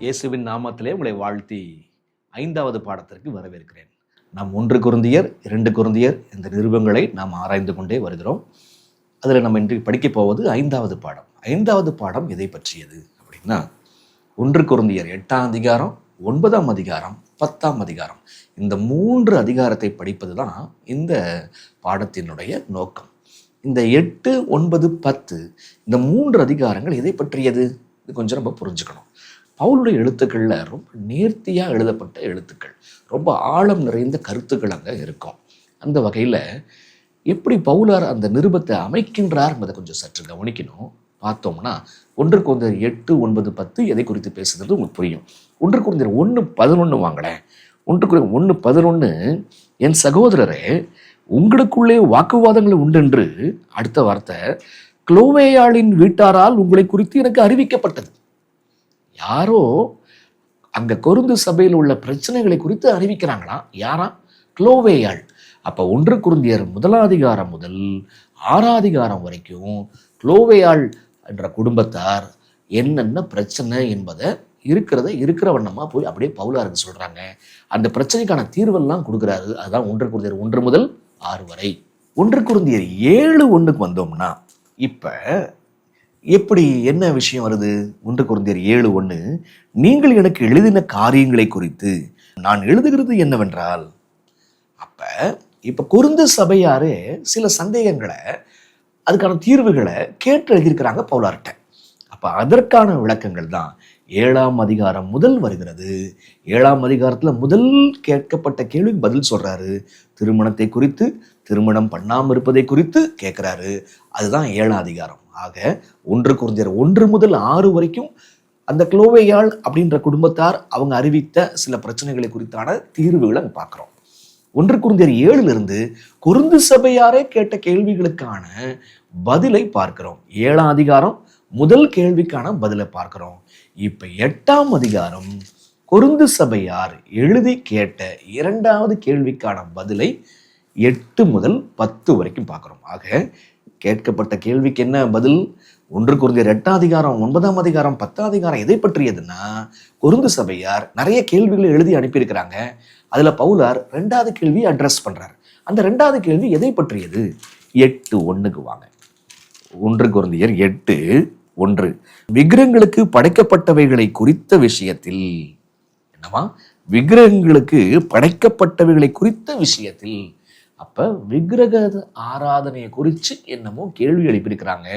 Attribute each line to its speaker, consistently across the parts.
Speaker 1: இயேசுவின் நாமத்திலே உங்களை வாழ்த்தி 5வது பாடத்திற்கு வரவேற்கிறேன். நாம் 1 கொரிந்தியர் 2 கொரிந்தியர் இந்த நிருபங்களை நாம் ஆராய்ந்து கொண்டே வருகிறோம். அதில் நம்ம இன்று படிக்கப் போவது 5வது பாடம். 5வது பாடம் எதை பற்றியது அப்படின்னா 1 கொரிந்தியர் 8ஆம் அதிகாரம், 9ஆம் அதிகாரம், 10ஆம் அதிகாரம், இந்த 3 அதிகாரத்தை படிப்பது தான் இந்த பாடத்தினுடைய நோக்கம். இந்த 8, 9, 10 இந்த 3 அதிகாரங்கள் எதை பற்றியது? இது கொஞ்சம் நம்ம புரிஞ்சுக்கணும். பவுலுடைய எழுத்துக்கள்ல ரொம்ப நேர்த்தியாக எழுதப்பட்ட எழுத்துக்கள், ரொம்ப ஆழம் நிறைந்த கருத்துக்கள் அங்கே இருக்கும். அந்த வகையில் எப்படி பவுலார் அந்த நிருபத்தை அமைக்கின்றார் என்பதை கொஞ்சம் சற்று கவனிக்கணும். பார்த்தோம்னா 1 கொரிந்தியர் 8, 9, 10 எதை குறித்து பேசுகிறது உங்களுக்கு புரியும். 1 கொரிந்தியர் 1:11 வாங்களேன். 1 கொரிந்தியர் 1:11, என் சகோதரரே, உங்களுக்குள்ளே வாக்குவாதங்கள் உண்டென்று, அடுத்த வார்த்தை, குளோவேயாளின் வீட்டாரால் உங்களை குறித்து எனக்கு அறிவிக்கப்பட்டது. யாரோ அங்க கொரிந்து சபையில் உள்ள பிரச்சனைகளை குறித்து அறிவிக்கிறாங்களா? யாரா? குளோவேயாள். அப்ப 1 கொரிந்தியர் 1ஆம் அதிகாரம் முதல் 6ஆம் அதிகாரம் வரைக்கும் குளோவேயாள் என்ற குடும்பத்தார் என்னென்ன பிரச்சனை என்பதை இருக்கிற வண்ணமா போய் அப்படியே பவுலாருக்கு சொல்றாங்க. அந்த பிரச்சனைக்கான தீர்வெல்லாம் கொடுக்குறாரு. அதுதான் 1 கொரிந்தியர் 1 முதல் 6 வரை. 1 கொரிந்தியர் 7:1 வந்தோம்னா இப்ப எப்படி என்ன விஷயம் வருது? 1 கொரிந்தியர் 7:1, நீங்கள் எனக்கு எழுதின காரியங்களை குறித்து நான் எழுதுகிறது என்னவென்றால், இப்ப கொரிந்து சபையாரே சில சந்தேகங்களை, அதுக்கான தீர்வுகளை கேட்டு எழுதியிருக்கிறாங்க பவுலார்ட்ட. அப்ப அதற்கான விளக்கங்கள் தான் 7ஆம் அதிகாரம் முதல் வருகிறது. 7ஆம் அதிகாரத்துல முதல் கேட்கப்பட்ட கேள்விக்கு பதில் சொல்றாரு. திருமணத்தை குறித்து, திருமணம் பண்ணாமல் இருப்பதை குறித்து கேட்கிறாரு. அதுதான் 7ஆம் அதிகாரம். ஆக 1 கொரிந்தியர் 1 முதல் 6 வரைக்கும் அந்த குளோவேயாள் அப்படின்ற குடும்பத்தார் அவங்க அறிவித்த சில பிரச்சனைகளை குறித்தான தீர்வுகளை அங்க பார்க்கிறோம். 1 கொரிந்தியர் 7 கொரிந்து சபையாரே கேட்ட கேள்விகளுக்கான பதிலை பார்க்கிறோம். 7ஆம் அதிகாரம் முதல் கேள்விக்கான பதிலை பார்க்கிறோம். இப்ப 8ஆம் அதிகாரம் கொரிந்து சபையார் எழுதி கேட்ட 2வது கேள்விக்கான பதிலை 8 முதல் 10 வரைக்கும் பார்க்கிறோம். ஆக கேட்கப்பட்ட கேள்விக்கு என்ன பதில்? 1 கொரிந்தியர் 8ஆம் அதிகாரம், 9ஆம் அதிகாரம், 10ஆம் அதிகாரம் எதை பற்றியதுன்னா, கொரிந்து சபையார் நிறைய கேள்விகளை எழுதி அனுப்பியிருக்கிறாங்க. அதுல பவுலார் 2வது கேள்வியை அட்ரஸ் பண்றாரு. அந்த 2வது கேள்வி எதை பற்றியது? 8:1 வாங்க. 1 கொரிந்தியர் 8:1, விக்கிரகங்களுக்கு படைக்கப்பட்டவைகளை குறித்த விஷயத்தில். என்னவா? விக்கிரகங்களுக்கு படைக்கப்பட்டவைகளை குறித்த விஷயத்தில். அப்ப விக்கிரக ஆராதனையை குறித்து என்னமோ கேள்வி எழுப்பியிருக்கிறாங்க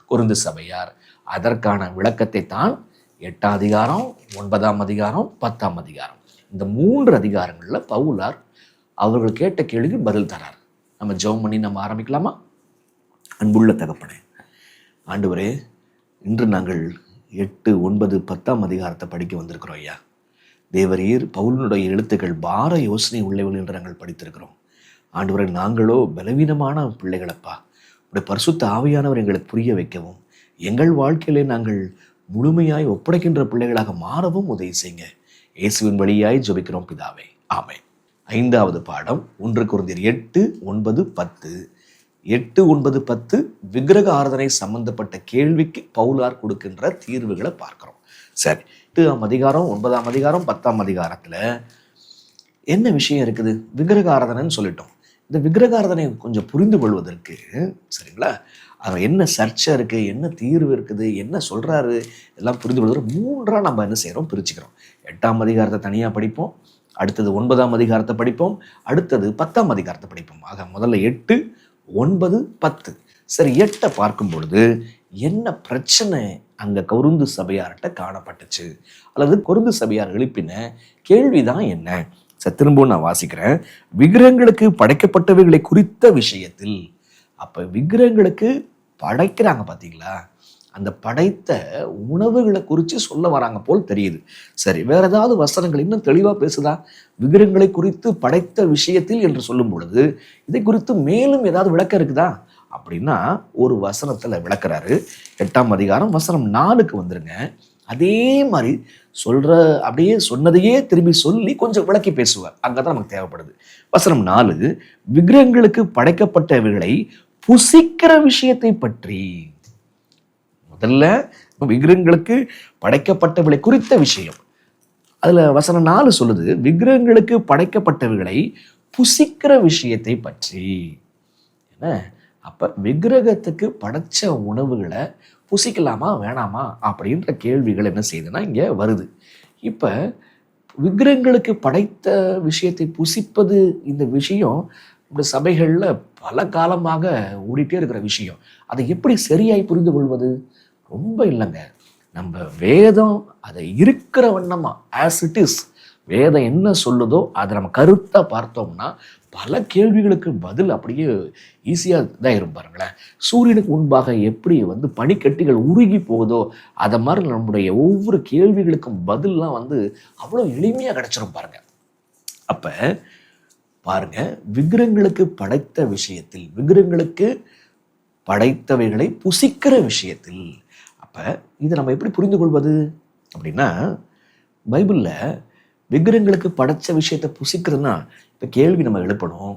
Speaker 1: கொரிந்து சபையார். அதற்கான விளக்கத்தை தான் 8ஆம் அதிகாரம், 9ஆம் அதிகாரம், 10ஆம் அதிகாரம், இந்த 3 அதிகாரங்கள்ல பவுலார் அவர்கள் கேட்ட கேள்விக்கு பதில் தரார். நம்ம ஜெபம் பண்ணி நம்ம ஆரம்பிக்கலாமா? அன்புள்ள தகப்பனே, ஆண்டவரே, இன்று நாங்கள் 8, 9, 10ஆம் அதிகாரத்தை படிக்க வந்திருக்கிறோம். ஐயா தேவரீர், பவுலினுடைய எழுத்துக்கள் பார யோசனை உள்ளவர்கள் என்று நாங்கள் படித்திருக்கிறோம். ஆண்டவரை, நாங்களோ பலவீனமான பிள்ளைகளப்பா. உடைய பரிசுத்த ஆவியானவர் எங்களுக்கு புரிய வைக்கவும், எங்கள் வாழ்க்கையிலே நாங்கள் முழுமையாய் ஒப்படைக்கின்ற பிள்ளைகளாக மாறவும் உதவி செய்யுங்க. இயேசுவின் வழியாய் ஜெபிக்கிறோம் பிதாவே, ஆமென். 5வது பாடம் 1 கொரிந்தியர் 8, 9, 10. 8, 9, 10 விக்கிரக ஆராதனை சம்பந்தப்பட்ட கேள்விக்கு பவுலார் கொடுக்கின்ற தீர்வுகளை பார்க்கிறோம். சரி, 8ஆம் அதிகாரம், 9ஆம் அதிகாரம், 10ஆம் அதிகாரத்துல என்ன விஷயம் இருக்குது? விக்கிரக ஆராதனைன்னு சொல்லிட்டோம். இந்த விக்கிரக ஆராதனை கொஞ்சம் புரிந்து கொள்வதற்கு, சரிங்களா, அவர் என்ன சர்ச்சை இருக்கு, என்ன தீர்வு இருக்குது, என்ன சொல்றாரு, எல்லாம் புரிந்து கொள்வதற்கு 3ஆ நம்ம என்ன செய்யறோம்? பிரிச்சுக்கிறோம். 8ஆம் அதிகாரத்தை தனியா படிப்போம், அடுத்தது 9ஆம் அதிகாரத்தை படிப்போம், அடுத்தது 10ஆம் அதிகாரத்தை படிப்போம். ஆக முதல்ல 8, 9, 10. சரி, 8 பார்க்கும் பொழுது என்ன பிரச்சனை அங்க கொரிந்து சபையார்கிட்ட காணப்பட்டுச்சு, அல்லது கொரிந்து சபையார் எழுப்பின கேள்விதான் என்ன? திரும்பவும் நான் வாசிக்கிறேன். விக்கிரகங்களுக்கு படைக்கப்பட்டவைகளை குறித்த விஷயத்தில். அப்ப விக்கிரகங்களுக்கு படைக்கிறாங்க பாத்தீங்களா, அந்த படைத்த உணவுகளை குறித்து சொல்ல வராங்க போல் தெரியுது. சரி, வேற ஏதாவது வசனங்கள் இன்னும் தெளிவா பேசுதா? விக்கிரகங்களை குறித்து படைத்த விஷயத்தில் என்று சொல்லும் பொழுது இதை குறித்து மேலும் ஏதாவது விளக்கம் இருக்குதா அப்படின்னா, ஒரு வசனத்துல விளக்குறாரு. 8ஆம் அதிகாரம் வசனம் 4க்கு வந்துருங்க. அதே மாதிரி அப்படியே சொன்னதையே திரும்பி சொல்லி கொஞ்சம் விளக்கி பேசுவார். அங்கதான் நமக்கு தேவைப்படுது. வசனம் 4, விக்கிரகங்களுக்கு படைக்கப்பட்டவைகளை புசிக்கிற விஷயத்தை பற்றி. முதல்ல விக்கிரகங்களுக்கு படைக்கப்பட்டவளை குறித்த விஷயம். அதுல வசனம் 4 சொல்லுது, விக்கிரகங்களுக்கு படைக்கப்பட்டவைகளை புசிக்கிற விஷயத்தை பற்றி. என்ன, அப்ப விக்கிரகத்துக்கு படைச்ச உணவுகளை புசிக்கலாமா வேணாமா அப்படின்ற கேள்விகள் என்ன செய்யுதுன்னா இங்க வருது. இப்ப விக்கிரகங்களுக்கு படைத்த விஷயத்தை புசிப்பது, இந்த விஷயம் இந்த சபைகள்ல பல காலமாக ஓடிட்டே இருக்கிற விஷயம். அதை எப்படி சரியாய் புரிந்து கொள்வது? ரொம்ப இல்லைங்க, நம்ம வேதம் அதை இருக்கிற வண்ணமா ஆஸ் இட் இஸ், வேதம் என்ன சொல்லுதோ அதை நம்ம கருத்தா பார்த்தோம்னா பல கேள்விகளுக்கு பதில் அப்படியே ஈஸியாக இதாயிரும். பாருங்களேன், சூரியனுக்கு முன்பாக எப்படி பனிக்கட்டிகள் உருகி போகுதோ அதை மாதிரி நம்முடைய ஒவ்வொரு கேள்விகளுக்கும் பதில்லாம் அவ்வளோ எளிமையாக கிடைச்சிரும் பாருங்க. அப்ப பாருங்க, விக்கிரகங்களுக்கு படைத்த விஷயத்தில், விக்கிரகங்களுக்கு படைத்தவைகளை புசிக்கிற விஷயத்தில், அப்ப இதை நம்ம எப்படி புரிந்து கொள்வது அப்படின்னா, பைபிள்ல விக்கிரகங்களுக்கு படைச்ச விஷயத்தை புசிக்கிறதுனா இப்ப கேள்வி நம்ம எழுப்பணும்,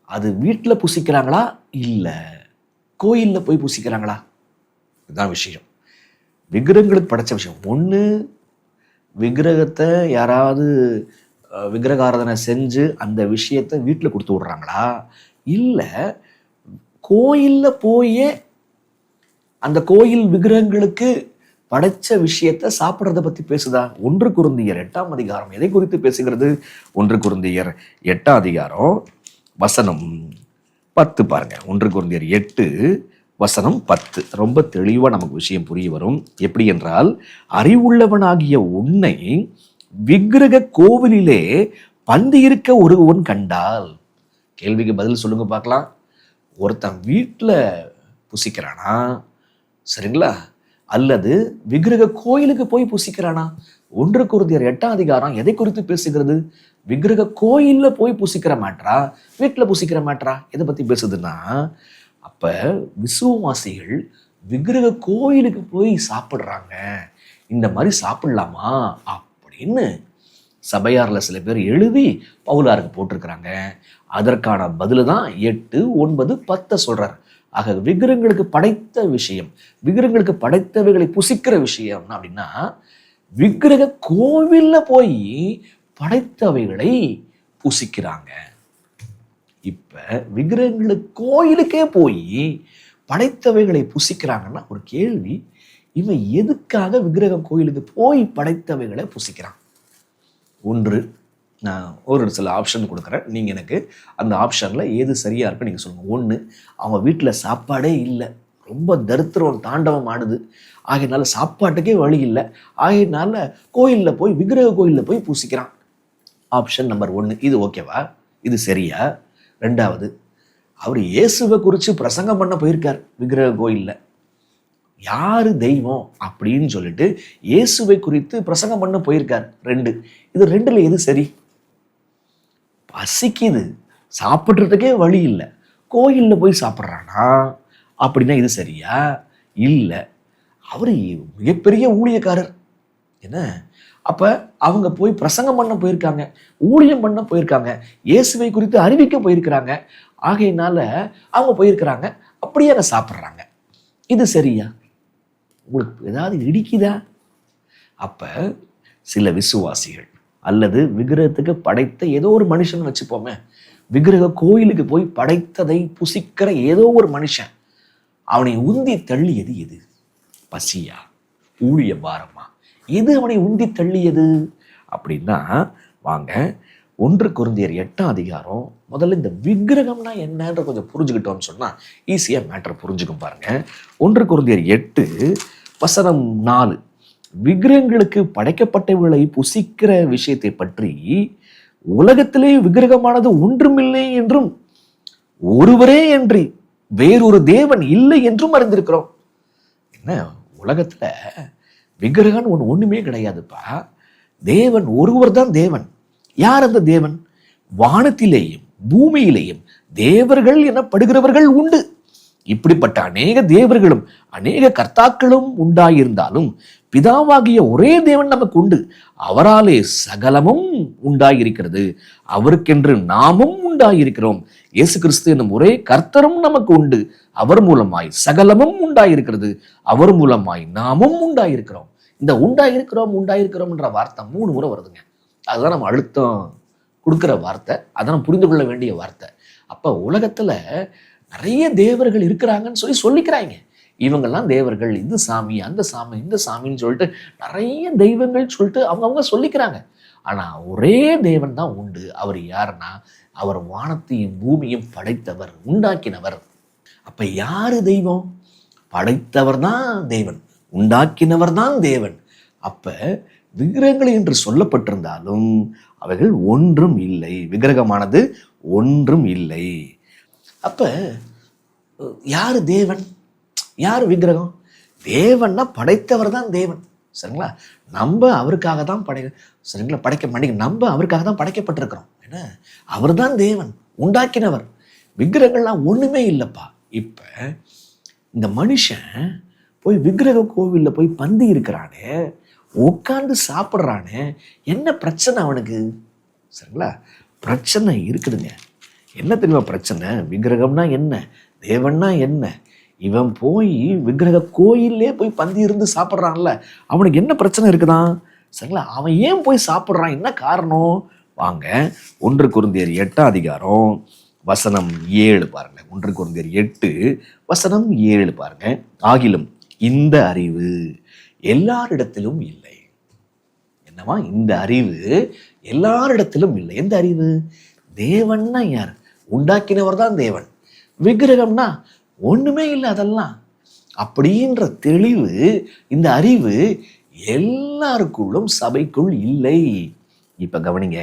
Speaker 1: அது வீட்டில் புசிக்கிறாங்களா இல்ல கோயில்ல போய் புசிக்கிறாங்களா? இதுதான் விஷயம். விக்கிரகங்களுக்கு படைச்ச விஷயம் ஒண்ணு, விக்கிரகத்தை யாராவது விக்கிரகாராதனை செஞ்சு அந்த விஷயத்தை வீட்டில் கொடுத்து விடுறாங்களா, இல்ல கோயில்ல போயே அந்த கோயில் விக்கிரகங்களுக்கு படைச்ச விஷயத்தை சாப்பிட்றத பத்தி பேசுதா? 1 கொரிந்தியர் 8ஆம் அதிகாரம் எதை குறித்து பேசுகிறது? 1 கொரிந்தியர் 8ஆம் அதிகாரம் வசனம் 10 பாருங்க. 1 கொரிந்தியர் 8 வசனம் 10 ரொம்ப தெளிவா நமக்கு விஷயம் புரிய வரும். எப்படி என்றால், அறிவுள்ளவனாகிய உன்னை விக்கிரக கோவிலிலே பந்தி இருக்க ஒருவன் கண்டால். கேள்விக்கு பதில் சொல்லுங்க பார்க்கலாம். ஒருத்தன் வீட்டில் புசிக்கிறானா, சரிங்களா, அல்லது விக்கிரக கோயிலுக்கு போய் புசிக்கிறானா? 1 கொரிந்தியர் 8ஆம் அதிகாரம் எதை குறித்து பேசுகிறது? விக்கிரக கோயில்ல போய் புசிக்கிற மாட்டா, வீட்டில் புசிக்கிற மாட்டா, எதை பத்தி பேசுதுன்னா, அப்ப விசுவாசிகள் விக்கிரக கோயிலுக்கு போய் சாப்பிடுறாங்க, இந்த மாதிரி சாப்பிடலாமா அப்படின்னு சபையார்ல சில பேர் எழுதி பவுலாருக்கு போட்டிருக்கிறாங்க. அதற்கான பதில தான் 8, 9, 10 சொல்றாரு. ஆக விக்கிரகங்களுக்கு படைத்த விஷயம், விக்கிரகங்களுக்கு படைத்தவைகளை புசிக்கிற விஷயம் அப்படின்னா, விக்கிரக கோவில்ல போய் படைத்தவைகளை புசிக்கிறாங்க. இப்ப விக்கிரகங்களுக்கு கோயிலுக்கே போய் படைத்தவைகளை புசிக்கிறாங்கன்னா ஒரு கேள்வி, இவன் எதுக்காக விக்கிரக கோயிலுக்கு போய் படைத்தவைகளை புசிக்கிறான்? ஒன்று, நான் ஒரு சில ஆப்ஷன் கொடுக்குறேன், நீங்கள் எனக்கு அந்த ஆப்ஷனில் எது சரியாக இருக்குன்னு நீங்கள் சொல்லுங்கள். 1, அவங்க வீட்டில் சாப்பாடே இல்லை, ரொம்ப தரித்திரம் தாண்டவம் ஆடுது, ஆகையினால சாப்பாட்டுக்கே வழி இல்லை, ஆகையினால கோயிலில் போய் விக்கிரக கோயிலில் போய் பூசிக்கிறான். ஆப்ஷன் நம்பர் 1, இது ஓகேவா? இது சரியா? 2வது, அவர் இயேசுவை குறித்து பிரசங்கம் பண்ண போயிருக்கார் விக்கிரக கோயிலில். யாரு தெய்வம் அப்படின்னு சொல்லிட்டு இயேசுவை குறித்து பிரசங்கம் பண்ண போயிருக்கார். 2, இது 2ல எது சரி? பசிக்குது, சாப்பிட்றதுக்கே வழி இல்லை, கோயில்ல போய் சாப்பிட்றானா அப்படின்னா இது சரியா? இல்லை, அவரு மிகப்பெரிய ஊழியக்காரர் என்ன, அப்ப அவங்க போய் பிரசங்கம் பண்ண போயிருக்காங்க, ஊழியம் பண்ண போயிருக்காங்க, இயேசுவை குறித்து அறிவிக்க போயிருக்கிறாங்க, ஆகையினால அவங்க போயிருக்கிறாங்க, அப்படியே அதை சாப்பிட்றாங்க. இது சரியா? உங்களுக்கு ஏதாவது இடிக்குதா? அப்ப சில விசுவாசிகள் அல்லது விக்கிரகத்துக்கு படைத்த ஏதோ ஒரு மனுஷன் வச்சுப்போமே, விக்கிரக கோயிலுக்கு போய் படைத்ததை புசிக்கிற ஏதோ ஒரு மனுஷன், அவனை உந்தி தள்ளியது எது? பசியா, ஊழிய பாரமா, எது அவனை உந்தி தள்ளியது அப்படின்னா, வாங்க 1 கொரிந்தியர் 8ஆம் அதிகாரம் முதல்ல இந்த விக்கிரகம்னா என்னன்ற கொஞ்சம் புரிஞ்சுக்கிட்டோம்னு சொன்னா ஈஸியா மேட்டர் புரிஞ்சுக்கும். பாருங்க, 1 கொரிந்தியர் 8 வசனம் 4, விக்கிரகங்களுக்கு படைக்கப்பட்டவர்களை புசிக்கிற விஷயத்தை பற்றி உலகத்திலே விக்கிரகமானது ஒன்றுமில்லை என்றும் ஒருவரே அன்றி வேறொரு தேவன் இல்லை என்றும் அறிந்திருக்கிறோம். என்ன, உலகத்துல விக்கிரகம் ஒண்ணுமே கிடையாதுப்பா, தேவன் ஒருவர் தான் தேவன். யார் அந்த தேவன்? வானத்திலேயும் பூமியிலேயும் தேவர்கள் எனப்படுகிறவர்கள் உண்டு. இப்படிப்பட்ட அநேக தேவர்களும் அநேக கர்த்தாக்களும் உண்டாயிருந்தாலும் பிதாவாகிய ஒரே தேவன் நமக்கு உண்டு, அவராலே சகலமும் உண்டாயிருக்கிறது, அவருக்கென்று நாமும் உண்டாயிருக்கிறோம். இயேசு கிறிஸ்து என்னும் ஒரே கர்த்தரும் நமக்கு உண்டு, அவர் மூலமாய் சகலமும் உண்டாயிருக்கிறது, அவர் மூலமாய் நாமும் உண்டாயிருக்கிறோம். இந்த உண்டாயிருக்கிறோம்ன்ற வார்த்தை 3 முறை வருதுங்க. அதுதான் நம்ம அழுத்தம் கொடுக்குற வார்த்தை, அதை நம்ம புரிந்து கொள்ள வேண்டிய வார்த்தை. அப்போ உலகத்துல நிறைய தேவர்கள் இருக்கிறாங்கன்னு சொல்லிக்கிறாங்க. இவங்கெல்லாம் தேவர்கள், இந்த சாமி அந்த சாமி இந்த சாமின்னு சொல்லிட்டு நிறைய தெய்வங்கள் சொல்லிட்டு அவங்க சொல்லிக்கிறாங்க. ஆனா ஒரே தேவன் தான் உண்டு. அவர் யாருன்னா, அவர் வானத்தையும் பூமியும் படைத்தவர், உண்டாக்கினவர். அப்ப யாரு தெய்வம்? படைத்தவர் தான் தேவன், உண்டாக்கினவர் தான் தேவன். அப்ப விக்கிரகங்கள் என்று சொல்லப்பட்டிருந்தாலும் அவைகள் ஒன்றும் இல்லை, விக்கிரகமானது ஒன்றும் இல்லை. அப்ப யாரு தேவன், யாரு விக்கிரகம்? தேவன்னா படைத்தவர் தான் தேவன், சரிங்களா? நம்ம அவருக்காக தான் சரிங்களா நம்ம அவருக்காக தான் படைக்கப்பட்டிருக்கிறோம். என்ன, அவர் தான் தேவன், உண்டாக்கினவர். விக்கிரகங்கள்லாம் ஒண்ணுமே இல்லைப்பா. இப்ப இந்த மனுஷன் போய் விக்கிரக கோவில்ல போய் பந்தி இருக்கிறானே, உட்கார்ந்து சாப்பிட்றானே, என்ன பிரச்சனை அவனுக்கு? சரிங்களா, பிரச்சனை இருக்குதுங்க. என்ன தெரியுமா பிரச்சனை? விக்கிரகம்னா என்ன, தேவன்னா என்ன? இவன் போய் விக்கிரக கோயிலே போய் பந்தி இருந்து சாப்பிட்றான்ல, அவனுக்கு என்ன பிரச்சனை இருக்குதான்? சரிங்களா, அவன் ஏன் போய் சாப்பிட்றான், என்ன காரணம்? வாங்க 1 கொரிந்தியர் 8ஆம் அதிகாரம் வசனம் 7 பாருங்க. 1 கொரிந்தியர் 8 வசனம் 7 பாருங்க. ஆகிலும் இந்த அறிவு எல்லாரிடத்திலும் இல்லை. என்னவா? இந்த அறிவு எல்லாரிடத்திலும் இல்லை. எந்த அறிவு? தேவன்னா யார்? உண்டாக்கினவர் தான் தேவன். விக்கிரகம்னா ஒண்ணுமே இல்லை அதெல்லாம். அப்படின்ற தெளிவு, இந்த அறிவு எல்லாருக்குள்ளும் சபைக்குள் இல்லை. இப்ப கவனிங்க,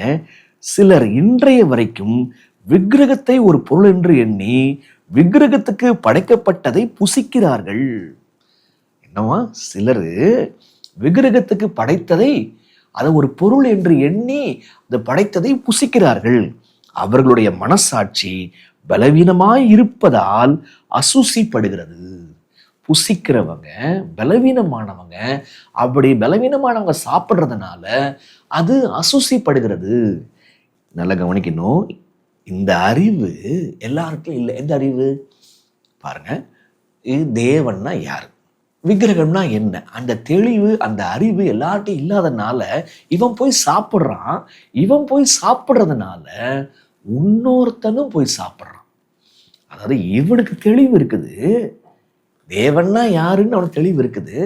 Speaker 1: சிலர் இன்றைய வரைக்கும் விக்கிரகத்தை ஒரு பொருள் என்று எண்ணி விக்கிரகத்துக்கு படைக்கப்பட்டதை புசிக்கிறார்கள். என்னவா? சிலர் விக்கிரகத்துக்கு படைத்ததை, அதை ஒரு பொருள் என்று எண்ணி அந்த படைத்ததை புசிக்கிறார்கள். அவர்களுடைய மனசாட்சி பலவீனமாய் இருப்பதால் அசுசிப்படுகிறது. புசிக்கிறவங்க பலவீனமானவங்க, அப்படி பலவீனமானவங்க சாப்பிட்றதுனால அது அசுசிப்படுகிறது. நல்லா கவனிக்கணும், இந்த அறிவு எல்லாருக்கும் இல்லை. எந்த அறிவு பாருங்க, இது தேவன்னா யாரு, விக்கிரகம்னா என்ன, அந்த தெளிவு, அந்த அறிவு எல்லார்ட்டும் இல்லாதனால இவன் போய் சாப்பிட்றான். இவன் போய் சாப்பிட்றதுனால இன்னொருத்தனும் போய் சாப்பிட்றான். அதாவது இவனுக்கு தெளிவு இருக்குது, தேவன்னா யாருன்னு அவனுக்கு தெளிவு இருக்குது.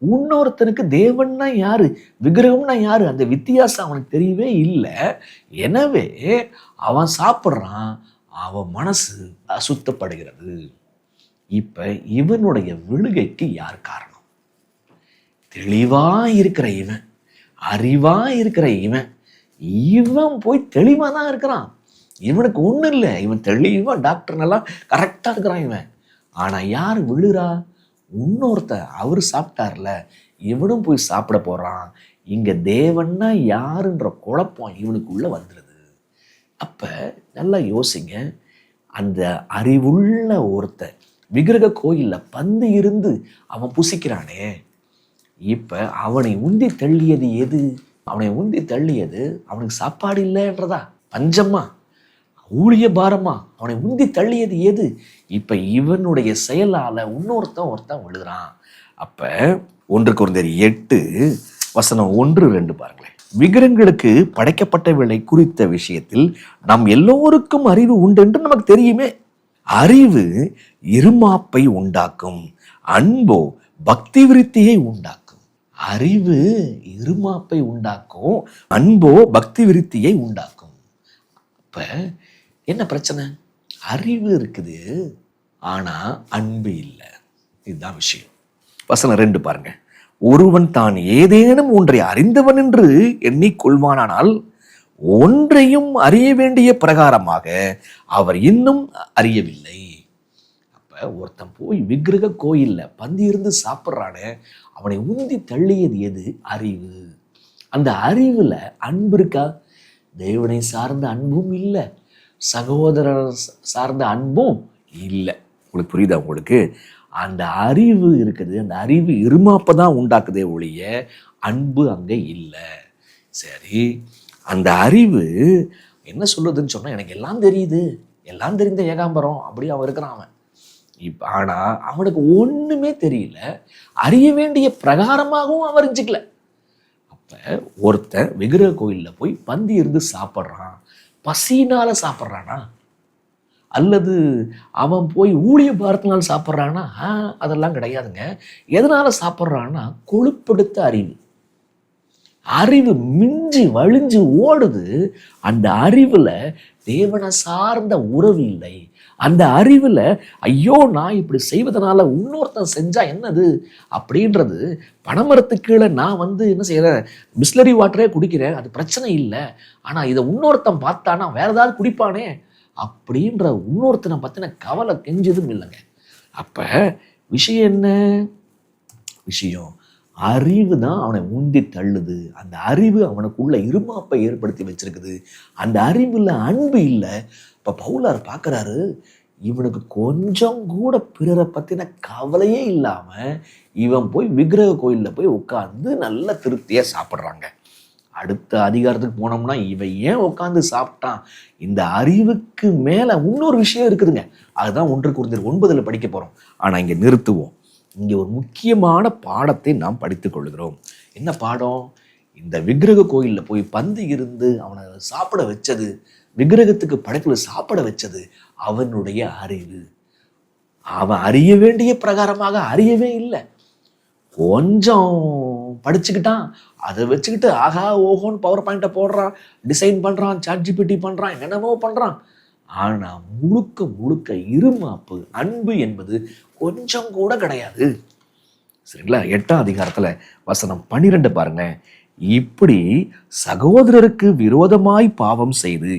Speaker 1: இன்னொருத்தனுக்கு தேவன்னா யாரு, விக்கிரகம்னா யாரு, அந்த வித்தியாசம் அவனுக்கு தெரியவே இல்லை. எனவே அவன் சாப்பிட்றான், அவன் மனசு அசுத்தப்படுகிறது. இப்ப இவனுடைய விழுகைக்கு யார் காரணம்? தெளிவா இருக்கிற இவன், அறிவா இருக்கிற இவன். இவன் போய் தெளிவா தான் இருக்கிறான். இவனுக்கு ஒண்ணும் இல்லை, இவன் தெளிவா டாக்டர் நல்லா கரெக்டா இருக்கிறான் இவன். ஆனா யார் விழுறா? இன்னொருத்த, அவரு சாப்பிட்டார்ல, இவனும் போய் சாப்பிட போறான். இங்க தேவன்னா யாருன்ற குழப்பம் இவனுக்குள்ள வந்துடுது. அப்ப நல்லா யோசிங்க, அந்த அறிவுள்ள ஒருத்தன் விக்கிரக கோயில்ல பந்து இருந்து அவன் புசிக்கிறானே, இப்ப அவனை உந்தி தள்ளியது எது? அவனை உந்தி தள்ளியது அவனுக்கு சாப்பாடு இல்லைன்றதா, பஞ்சமா, ஊழிய பாரமா? அவனை உந்தி தள்ளியது எது? இப்ப இவனுடைய செயலால ஒருத்தன் விழுகிறான். அப்ப 1 கொரிந்தியர் 8 வசனம் 1-2 பாருங்களேன். விக்கிரகங்களுக்கு படைக்கப்பட்டவர்களை குறித்த விஷயத்தில் நாம் எல்லோருக்கும் அறிவு உண்டு என்று நமக்கு தெரியுமே. அறிவு இருமாப்பை உண்டாக்கும், அன்போ பக்தி விருத்தியை உண்டாக்கும். அறிவு இருமாப்பை உண்டாக்கும், அன்போ பக்தி விருத்தியை உண்டாக்கும். அப்ப என்ன பிரச்சனை? அறிவு இருக்குது, ஆனா அன்பு இல்லை. இதுதான் விஷயம். வசனம் 2 பாருங்க. ஒருவன் தான் ஏதேனும் ஒன்றை அறிந்தவன் என்று எண்ணிக்கொள்வானால் ஒன்றையும் அறிய வேண்டிய பிரகாரமாக அவர் இன்னும் அறியவில்லை. அப்ப ஒருத்தன் போய் விக்கிரக கோயில்ல பந்தி இருந்து சாப்பிட்றானே, அவனை உந்தி தள்ளியது எது? அறிவு. அந்த அறிவுல அன்பு இருக்கா? தேவனை சார்ந்த அன்பும் இல்லை, சகோதரர் சார்ந்த அன்பும் இல்லை. உங்களுக்கு புரியுதா? உங்களுக்கு அந்த அறிவு இருக்குது, அந்த அறிவு இருமாப்பதான் உண்டாக்குதே ஒழிய அன்பு அங்க இல்லை. சரி, அந்த அறிவு என்ன சொல்லுதுன்னு சொன்னா, எனக்கு எல்லாம் தெரியுது, எல்லாம் தெரிந்த ஏகாம்பரம் அப்படி அவன் இருக்கிறான். அவன் ஆனா அவனுக்கு ஒண்ணுமே தெரியல, அறிய வேண்டிய பிரகாரமாகவும் அவன் அறிஞ்சிக்கல. அப்ப ஒருத்தன் விக்கிரக கோயில்ல போய் பந்தி இருந்து சாப்பிட்றான், பசினால சாப்பிட்றானா? அல்லது அவன் போய் ஊழிய பாரத்தினால சாப்பிட்றான்னா? அதெல்லாம் கிடையாதுங்க. எதனால சாப்பிட்றான்னா, கொழுப்பெடுத்த அறிவு. அறிவு மிஞ்சி வழிஞ்சு ஓடுது. அந்த அறிவுல தேவனை சார்ந்த உறவு இல்லை. அந்த அறிவுல ஐயோ நான் இப்படி செய்வதனால இன்னொருத்தன் செஞ்சா என்னது அப்படின்றது, பனைமரத்துக்கு கீழே நான் என்ன செய்யறேன், பிஸ்லரி வாட்டரே குடிக்கிறேன், அது பிரச்சனை இல்லை. ஆனா இதை இன்னொருத்தன் பார்த்தானா வேற ஏதாவது குடிப்பானே அப்படின்ற இன்னொருத்தனை பத்தின கவலை கெஞ்சதும் இல்லைங்க. அப்ப விஷயம் என்ன? விஷயம் அறிவு தான் அவனை உந்தி தள்ளுது. அந்த அறிவு அவனுக்குள்ள இருமாப்பை ஏற்படுத்தி வச்சிருக்குது. அந்த அறிவுல அன்பு இல்லை. இப்ப பவுலார் பார்க்கறாரு, இவனுக்கு கொஞ்சம் கூட பிறரை பத்தின கவலையே இல்லாம இவன் போய் விக்கிரக கோயில்ல போய் உட்கார்ந்து நல்ல திருப்தியா சாப்பிட்றாங்க. அடுத்த அதிகாரத்துக்கு போனோம்னா இவன் ஏன் உட்காந்து சாப்பிட்டான், இந்த அறிவுக்கு மேல இன்னொரு விஷயம் இருக்குதுங்க. அதுதான் 1 கொரிந்தியர் 9 படிக்க போறோம். ஆனா இங்க நிறுத்துவோம். இங்கே ஒரு முக்கியமான பாடத்தை நாம் படித்துக் கொள்கிறோம். என்ன பாடம்? இந்த விக்கிரக கோயில்ல போய் பந்தி இருந்து அவனை சாப்பிட வச்சது, விக்கிரகத்துக்கு படைப்புல சாப்பிட வச்சது அவனுடைய அறிவு. அவன் அறிய வேண்டிய பிரகாரமாக அறியவே இல்லை. கொஞ்சம் படிச்சுக்கிட்டான், அதை வச்சுக்கிட்டு ஆகா ஓஹோன்னு பவர் பாயிண்ட்டை போடுறான், டிசைன் பண்றான், ChatGPT பண்றான், என்னென்னமோ பண்றான். ஆனா முழுக்க முழுக்க இருமாப்பு, அன்பு என்பது கொஞ்சம் கூட கிடையாது. சரிங்களா? 8ஆம் அதிகாரத்துல வசனம் 12 பாருங்க. இப்படி சகோதரருக்கு விரோதமாய் பாவம் செய்து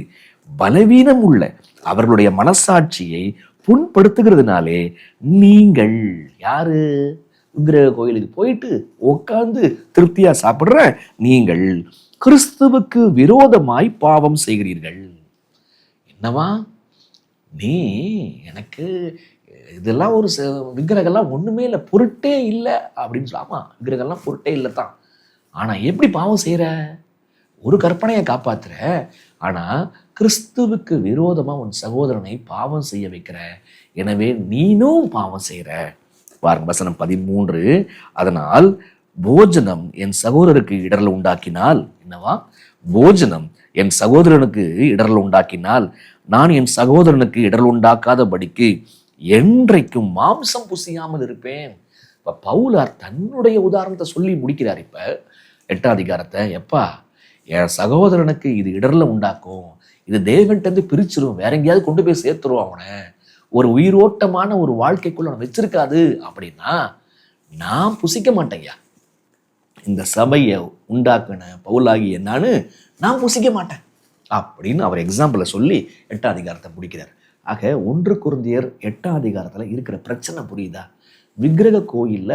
Speaker 1: பலவீனம் உள்ள அவர்களுடைய மனசாட்சியை புண்படுத்துகிறதுனாலே நீங்கள் யாரு? விக்கிரக கோயிலுக்கு போயிட்டு உட்கார்ந்து திருப்தியா சாப்பிடுற நீங்கள் கிறிஸ்துவுக்கு விரோதமாய் பாவம் செய்கிறீர்கள். என்னவா? நீ எனக்கு இதெல்லாம் ஒரு விக்கிரகம்லாம் ஒண்ணுமே இல்லை, பொருட்டே இல்லை அப்படின்னு சொல்லாமா? விக்கிரகம்லாம் பொருட்டே இல்லை தான். ஆனா எப்படி பாவம் செய்யற? ஒரு கற்பனையை காப்பாத்துற, ஆனா கிறிஸ்துவுக்கு விரோதமா உன் சகோதரனை பாவம் செய்ய வைக்கிற. எனவே நீனும் பாவம் செய்யற. பாருங்க வசனம் 13. அதனால் போஜனம் என் சகோதரருக்கு இடரல் உண்டாக்கினால், என்னவா? போஜனம் என் சகோதரனுக்கு இடரல் உண்டாக்கினால் நான் என் சகோதரனுக்கு இடரல் உண்டாக்காதபடிக்கு என்றைக்கும் மாம்சம் புசியாமல் இருப்பேன். இப்ப பவுலார் தன்னுடைய உதாரணத்தை சொல்லி முடிக்கிறார். இப்ப 8ஆம் அதிகாரத்தை, எப்பா என் சகோதரனுக்கு இது இடரல உண்டாக்கும், இது தேவன்ட்டு பிரிச்சிரும், வேற எங்கேயாவது கொண்டு போய் சேர்த்துருவோம், அவனை ஒரு உயிரோட்டமான ஒரு வாழ்க்கைக்குள்ள அவனை வச்சிருக்காது அப்படின்னா நான் புசிக்க மாட்டேன்யா. இந்த சபையை உண்டாக்குன பவுலாகிய நான் புசிக்க மாட்டேன் அப்படின்னு அவர் எக்ஸாம்பிளை சொல்லி 8ஆம் அதிகாரத்தை முடிக்கிறார். ஆக 1 கொரிந்தியர் 8ஆம் அதிகாரத்துல இருக்கிற பிரச்சனை புரியுதா? விக்கிரக கோயில்ல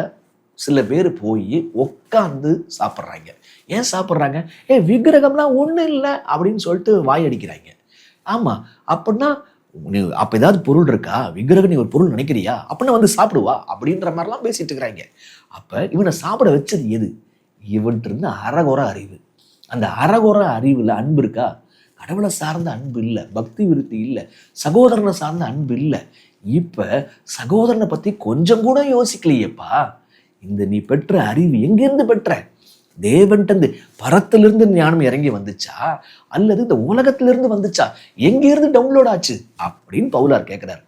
Speaker 1: சில பேர் போய் உட்காந்து சாப்பிட்றாங்க. ஏன் சாப்பிட்றாங்க? விக்கிரகம்லாம் ஒன்றும் இல்லை அப்படின்னு சொல்லிட்டு வாய் அடிக்கிறாங்க. ஆமா, அப்படின்னா நீ அப்ப ஏதாவது பொருள் இருக்கா? விக்கிரகம் நீ ஒரு பொருள் நினைக்கிறியா? அப்படின்னா வந்து சாப்பிடுவா அப்படின்ற மாதிரிலாம் பேசிட்டு இருக்கிறாங்க. அப்ப இவனை சாப்பிட வச்சது எது? இவன்ட்டு இருந்து அறகுற அறிவு. அந்த அறகுற அறிவுல அன்பு இருக்கா? கடவுளை சார்ந்த அன்பு இல்லை, பக்தி விருத்தி இல்லை, சகோதரனை சார்ந்த அன்பு இல்லை. இப்ப சகோதரனை பத்தி கொஞ்சம் கூட யோசிக்கலையேப்பா. இந்த நீ பெற்ற அறிவு எங்கிருந்து பெற்ற? தேவன்ட்டு பரத்திலிருந்து ஞானம் இறங்கி வந்துச்சா அல்லது இந்த உலகத்திலிருந்து வந்துச்சா? எங்கிருந்து டவுன்லோட் ஆச்சு அப்படின்னு பவுலார் கேட்கிறார்.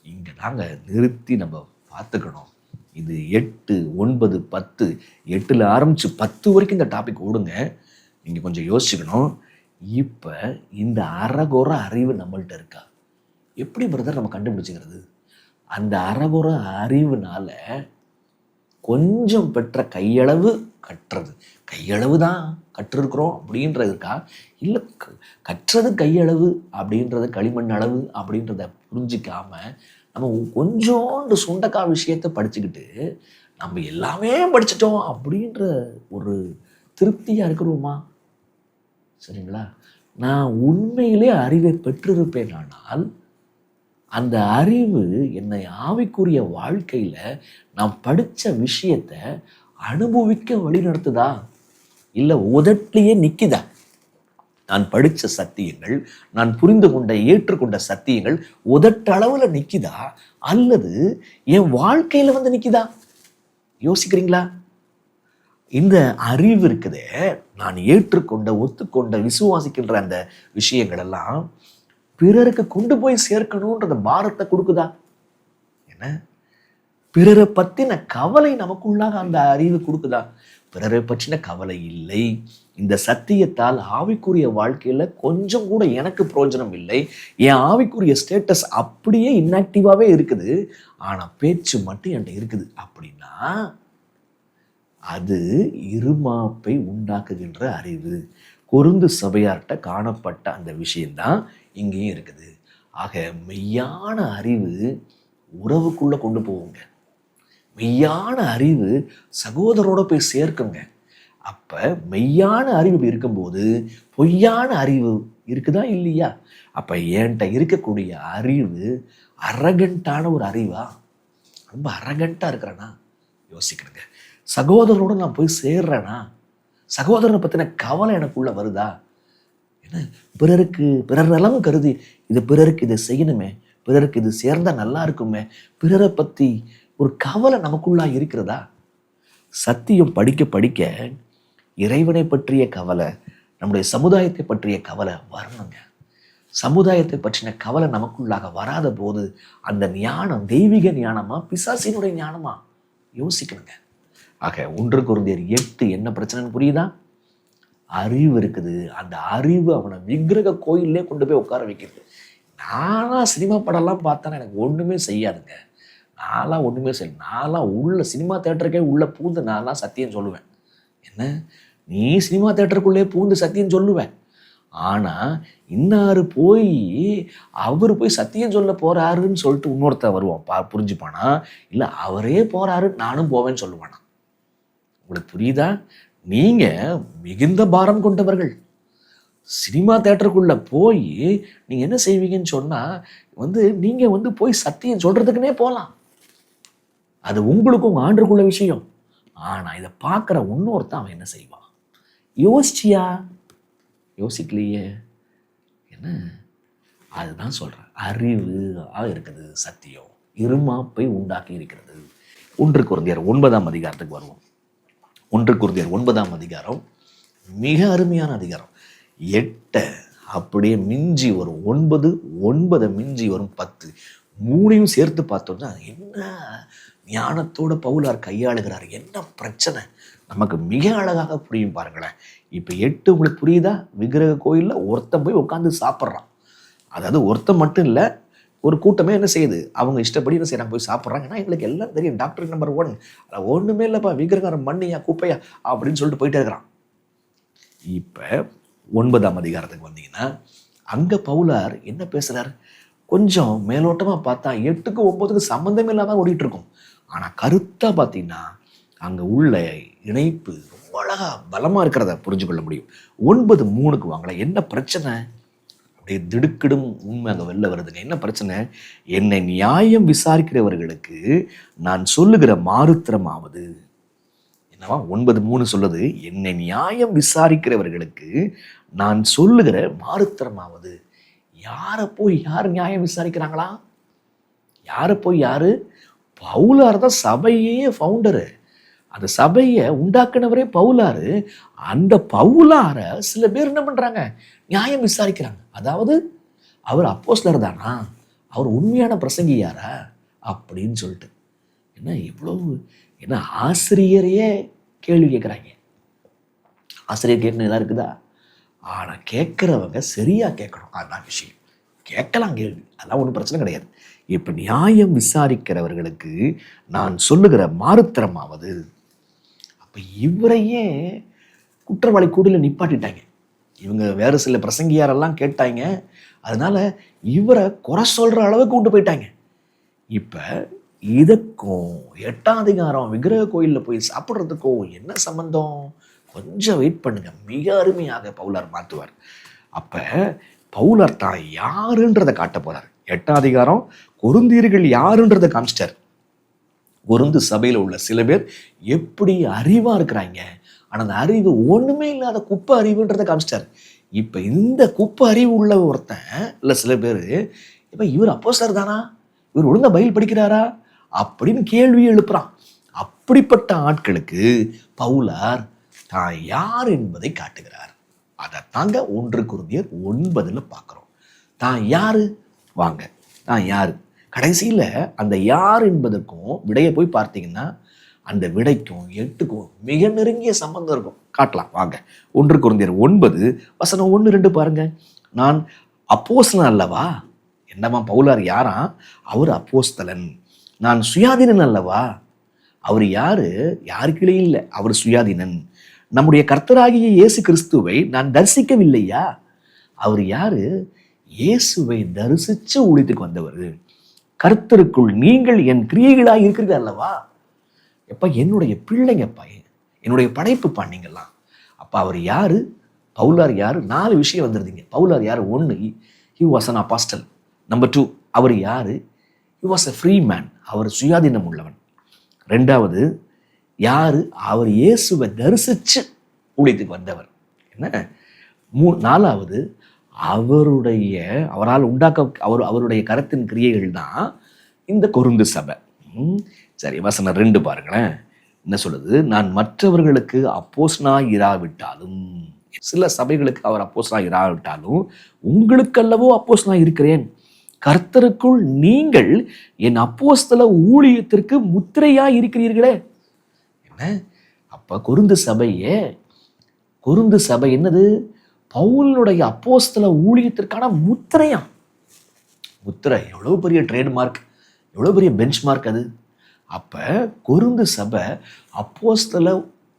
Speaker 1: இங்க நாங்க நிறுத்தி நம்ம பார்த்துக்கணும். இது 8, 9, 10, 8ல ஆரம்பிச்சு 10 வரைக்கும் இந்த டாபிக் ஓடுங்க. நீங்க கொஞ்சம் யோசிச்சுக்கணும். இப்ப இந்த அறகுற அறிவு நம்மள்ட்ட இருக்கா? எப்படி பிரதர் நம்ம கண்டுபிடிச்சுக்கிறது? அந்த அறகுற அறிவுனால கொஞ்சம் பெற்ற கையளவு கற்றது, கையளவு தான் கற்றிருக்கிறோம் அப்படின்றது இருக்கா? இல்லை, கற்றது கையளவு அப்படின்றத களிமண் அளவு அப்படின்றத புரிஞ்சிக்காம நம்ம கொஞ்சோண்டு சுண்டக்காய் விஷயத்தை படிச்சுக்கிட்டு நம்ம எல்லாமே படிச்சிட்டோம் அப்படின்ற ஒரு திருப்தியா இருக்கிறோமா? சரிங்களா? நான் உண்மையிலே அறிவை பெற்றிருப்பேன், ஆனால் அந்த அறிவு என்னை ஆவிக்குரிய வாழ்க்கையில நான் படிச்ச விஷயத்தை அனுபவிக்க வழி நடத்துதா, இல்லை உதட்டிலேயே நிக்குதா? நான் படித்த சத்தியங்கள், நான் புரிந்து கொண்ட ஏற்றுக்கொண்ட சத்தியங்கள் உதட்டளவில் நிற்குதா அல்லது என் வாழ்க்கையில் வந்து நிற்குதா? யோசிக்கிறீங்களா? இந்த அறிவு இருக்குதே, நான் ஏற்றுக்கொண்ட ஒத்துக்கொண்ட விசுவாசிக்கின்ற அந்த விஷயங்கள் எல்லாம் பிறருக்கு கொண்டு போய் சேர்க்கணுன்றத பாரத்தை கொடுக்குதா? என்ன பிறரை பற்றின கவலை நமக்குள்ளாக அந்த அறிவு கொடுக்குதா? பிறரை பற்றின கவலை இல்லை. இந்த சத்தியத்தால் ஆவிக்குரிய வாழ்க்கையில் கொஞ்சம் கூட எனக்கு பிரயோஜனம் இல்லை. என் ஆவிக்குரிய ஸ்டேட்டஸ் அப்படியே இன்ஆக்டிவாகவே இருக்குது. ஆனால் பேச்சு மட்டும் என்கிட்ட இருக்குது அப்படின்னா அது இருமாப்பை உண்டாக்குகின்ற அறிவு. கொரிந்து சபையார்கிட்ட காணப்பட்ட அந்த விஷயம்தான் இங்கேயும் இருக்குது. ஆக மெய்யான அறிவு உறவுக்குள்ளே கொண்டு போவோங்க. மெய்யான அறிவு சகோதரோட போய் சேர்க்குங்க. அப்போ மெய்யான அறிவு இருக்கும்போது பொய்யான அறிவு இருக்குதா இல்லையா? அப்போ என்கிட்ட இருக்கக்கூடிய அறிவு அரகண்டான ஒரு அறிவா? ரொம்ப அரகண்டாக இருக்கிறேனா? யோசிக்கிறேங்க. சகோதரனோட நான் போய் சேர்றேனா? சகோதரனை பற்றின கவலை எனக்குள்ள வருதா? என்ன பிறர் நலம் கருதி இது பிறருக்கு இதை செய்யணுமே, பிறருக்கு இது சேர்ந்தால் நல்லா இருக்குமே, பிறரை பற்றி ஒரு கவலை நமக்குள்ளா இருக்கிறதா? சத்தியம் படிக்க படிக்க இறைவனை பற்றிய கவலை, நம்முடைய சமுதாயத்தை பற்றிய கவலை வரணுங்க. சமுதாயத்தை பற்றின கவலை நமக்குள்ளாக வராத போது அந்த ஞானம் தெய்வீக ஞானமா பிசாசினுடைய ஞானமா? யோசிக்கணுங்க. ஆக 1 கொரிந்தியர் 8 என்ன பிரச்சனைன்னு புரியுதா? அறிவு இருக்குது. அந்த அறிவு அவனை விக்கிரக கோயிலே கொண்டு போய் உட்கார வைக்கிறது. நானா சினிமா படம்லாம் பார்த்தேன்னா எனக்கு ஒன்றுமே செய்யாதுங்க. நான்லாம் ஒன்றுமே செய்ய, நான்லாம் உள்ள சினிமா தேட்டருக்கே உள்ளே பூந்து நான்லாம் சத்தியம் சொல்லுவேன். என்ன நீ சினிமா தேட்டருக்குள்ளே பூந்து சத்தியம் சொல்லுவேன். ஆனால் இன்னாரு போய் அவர் போய் சத்தியம் சொல்ல போகிறாருன்னு சொல்லிட்டு இன்னொருத்தர் வருவான், புரிஞ்சுப்பானா? இல்லை அவரே போகிறாரு நானும் போவேன்னு சொல்லுவானா? உங்களுக்கு புரியுதா? நீங்கள் மிகுந்த பாரம் கொண்டவர்கள். சினிமா தேட்டருக்குள்ளே போய் நீங்கள் என்ன செய்வீங்கன்னு சொன்னால் நீங்கள் போய் சத்தியம் சொல்கிறதுக்குன்னே போகலாம். அது உங்களுக்கும் உங்கள் ஆண்டுக்குள்ள விஷயம். ஆனால் இதை பார்க்குற இன்னொருத்தன் அவன் என்ன செய்வான்? யோசிச்சியா? யோசிக்கலையே. என்ன அதுதான் சொல்கிறேன். அறிவாக இருக்குது சத்தியம், இருமாப்பை உண்டாக்கி இருக்கிறது. 1 கொரிந்தியர் 9ஆம் அதிகாரத்துக்கு வருவோம். 1 கொரிந்தியர் 9ஆம் அதிகாரம் மிக அருமையான அதிகாரம். 8 அப்படியே மிஞ்சி வரும், 9 மிஞ்சி வரும் 10, 3 சேர்த்து பார்த்தோம்னா என்ன ஞானத்தோட பவுலார் கையாளுகிறார், என்ன பிரச்சனை நமக்கு மிக அழகாக புரியும் பாருங்களேன். இப்போ 8 உங்களுக்கு புரியுதா? விக்கிரக கோயிலில் ஒருத்தன் போய் உட்காந்து சாப்பிட்றான். அதாவது ஒருத்தன் மட்டும் இல்லை, ஒரு கூட்டமே என்ன செய்யுது, அவங்க இஷ்டப்படி என்ன செய்யறாங்க, போய் சாப்பிட்றாங்க. ஏன்னா எங்களுக்கு எல்லாம் தெரியும், டாக்டர் நம்பர் 1 அதில் ஒன்றுமே இல்லைப்பா, விக்கிரகாரம் மண்ணியா குப்பையா அப்படின்னு சொல்லிட்டு போயிட்டே இருக்கிறான். இப்போ 9ஆம் அதிகாரத்துக்கு வந்தீங்கன்னா அங்கே பவுலார் என்ன பேசுகிறார்? கொஞ்சம் மேலோட்டமாக பார்த்தா 8க்கும் 9க்கும் சம்மந்தமே இல்லாமல் ஓடிட்டு இருக்கும். ஆனால் கருத்தாக பார்த்தீங்கன்னா அங்கே உள்ள இணைப்பு ரொம்ப அழகாக பலமாக இருக்கிறத புரிஞ்சு கொள்ள முடியும். 9:3க்கு வாங்கலாம். என்ன பிரச்சனை? அப்படியே திடுக்கிடும் உண்மை அங்கே வெளில வருதுங்க. என்ன பிரச்சனை? என்னை நியாயம் விசாரிக்கிறவர்களுக்கு நான் சொல்லுகிற மாறுத்திரமாவது என்னவா? 9:3 சொல்லுது, என்னை நியாயம் விசாரிக்கிறவர்களுக்கு நான் சொல்லுகிற மாறுத்திரமாவது. யாரை போய் யார் நியாயம் விசாரிக்கிறாங்களா? யாரை போய் யாரு? பவுலார் தான் சபையே ஃபவுண்டரு. அந்த சபையை உண்டாக்குனவரே பவுலாரு. அந்த பவுலார சில பேர் என்ன பண்றாங்க, நியாயம் விசாரிக்கிறாங்க. அதாவது அவர் அப்போஸ்தலர் தானா, அவர் உண்மையான பிரசங்கியாரா அப்படின்னு சொல்லிட்டு. என்ன இவ்வளவு, என்ன ஆசிரியரையே கேள்வி கேட்குறாங்க. ஆசிரியர் கேட்கணும் எல்லாம் இருக்குதா? ஆனால் கேட்குறவங்க சரியா கேட்கணும். அதுதான் விஷயம். கேட்கலாம் கேள்வி, அதெல்லாம் ஒன்றும் பிரச்சனை கிடையாது. இப்போ நியாயம் விசாரிக்கிறவர்களுக்கு நான் சொல்லுகிற மாறுத்திரமாவது. அப்போ இவரையே குற்றவாளி கூடையில் நிப்பாட்டிட்டாங்க. இவங்க வேறு சில பிரசங்கியாரெல்லாம் கேட்டாங்க, அதனால இவரை குறை சொல்கிற அளவுக்கு கொண்டு போயிட்டாங்க. இப்போ இதுக்கும் 8ஆம் அதிகாரம் விக்கிரக கோயிலில் போய் சாப்பிட்றதுக்கும் என்ன சம்பந்தம்? கொஞ்சம் வெயிட் பண்ணுங்க, மிக அருமையாக பவுலார் மாற்றுவார். அப்போ பவுலார் தான் யாருன்றதை காட்ட போறார். 8ஆம் அதிகாரம் கொரிந்தியர்கள் யாருன்றதை காமிச்சிட்டார். கொரிந்து சபையில் உள்ள சில பேர் எப்படி அறிவா இருக்கிறாங்க, ஆனால் அந்த அறிவு ஒண்ணுமே இல்லாத குப்பை அறிவுன்றதை காமிச்சிட்டார். இப்ப இந்த குப்பை அறிவு உள்ள ஒருத்தன் இல்ல சில பேர், இப்ப இவர் அப்போஸ்தலர் தானா, இவர் ஒழுங்கா பைபிள் படிக்கிறாரா அப்படின்னு கேள்வி எழுப்புறான். அப்படிப்பட்ட ஆட்களுக்கு பவுலார் தான் யார் என்பதை காட்டுகிறார். அதை தாங்க 1 கொரிந்தியர் 9 பார்க்கிறோம். தான் யாரு, வாங்க தான் யாரு, கடைசியில அந்த யார் என்பதற்கும் விடையை போய் பார்த்தீங்கன்னா அந்த விடைக்கும் 8க்கும் மிக நெருங்கிய சம்பந்தம் இருக்கும். காட்டலாம் வாங்க. 1 கொரிந்தியர் 9 வசனம் 1-2 பாருங்க. நான் அப்போஸ்தலன் அல்லவா? என்னமா பவுலார் யாரா? அவர் அப்போஸ்தலன். நான் சுயாதீனன் அல்லவா? அவர் யாரு? யாருக்கிலே இல்லை, அவர் சுயாதீனன். நம்முடைய கர்த்தராகிய இயேசு கிறிஸ்துவை நான் தரிசிக்கவில்லையா? அவர் யாரு? இயேசுவை தரிசிச்சு ஊழியத்துக்கு வந்தவர். கர்த்தருக்குள் நீங்கள் என் கிரியைகளாக இருக்கிறீர்கள் அல்லவா? எப்ப என்னுடைய பிள்ளைங்கப்பா, என்னுடைய படைப்புப்பா நீங்கள்லாம். அப்ப அவர் யாரு? பவுலார் யாரு? 4 விஷயம் வந்துருந்தீங்க. பவுலார் யாரு? 1, he was an apostle. Number 2, அவர் யாரு? he was a free man. அவர் சுயாதீனம் உள்ளவன். 2வது யாரு? அவர் இயேசுவை தரிசிச்சு ஊழியத்துக்கு வந்தவர். என்ன? 4வது அவரால் அவருடைய கரத்தின் கிரியைகள் தான் இந்த கொரிந்து சபை. சரி, வசனம் 2 பாருங்களேன். என்ன சொல்லுது? நான் மற்றவர்களுக்கு அப்போஸ்தலனாய் இராவிட்டாலும், சில சபைகளுக்கு அவர் அப்போஸ்தலனாய் இராவிட்டாலும் உங்களுக்கல்லவோ அப்போஸ்தலனாய் இருக்கிறேன். கர்த்தருக்குள் நீங்கள் என் அப்போஸ்தல ஊழியத்திற்கு முத்திரையாய் இருக்கிறீர்களே. என்ன? அப்ப கொரிந்து சபை என்னது? பவுலுடைய அப்போஸ்தல ஊழியத்திற்கான முத்திரையா. முத்திரை எவ்வளவு பெரிய ட்ரேட்மார்க், எவ்வளவு பெரிய பெஞ்ச் மார்க் அது. அப்ப கொரிந்து சபை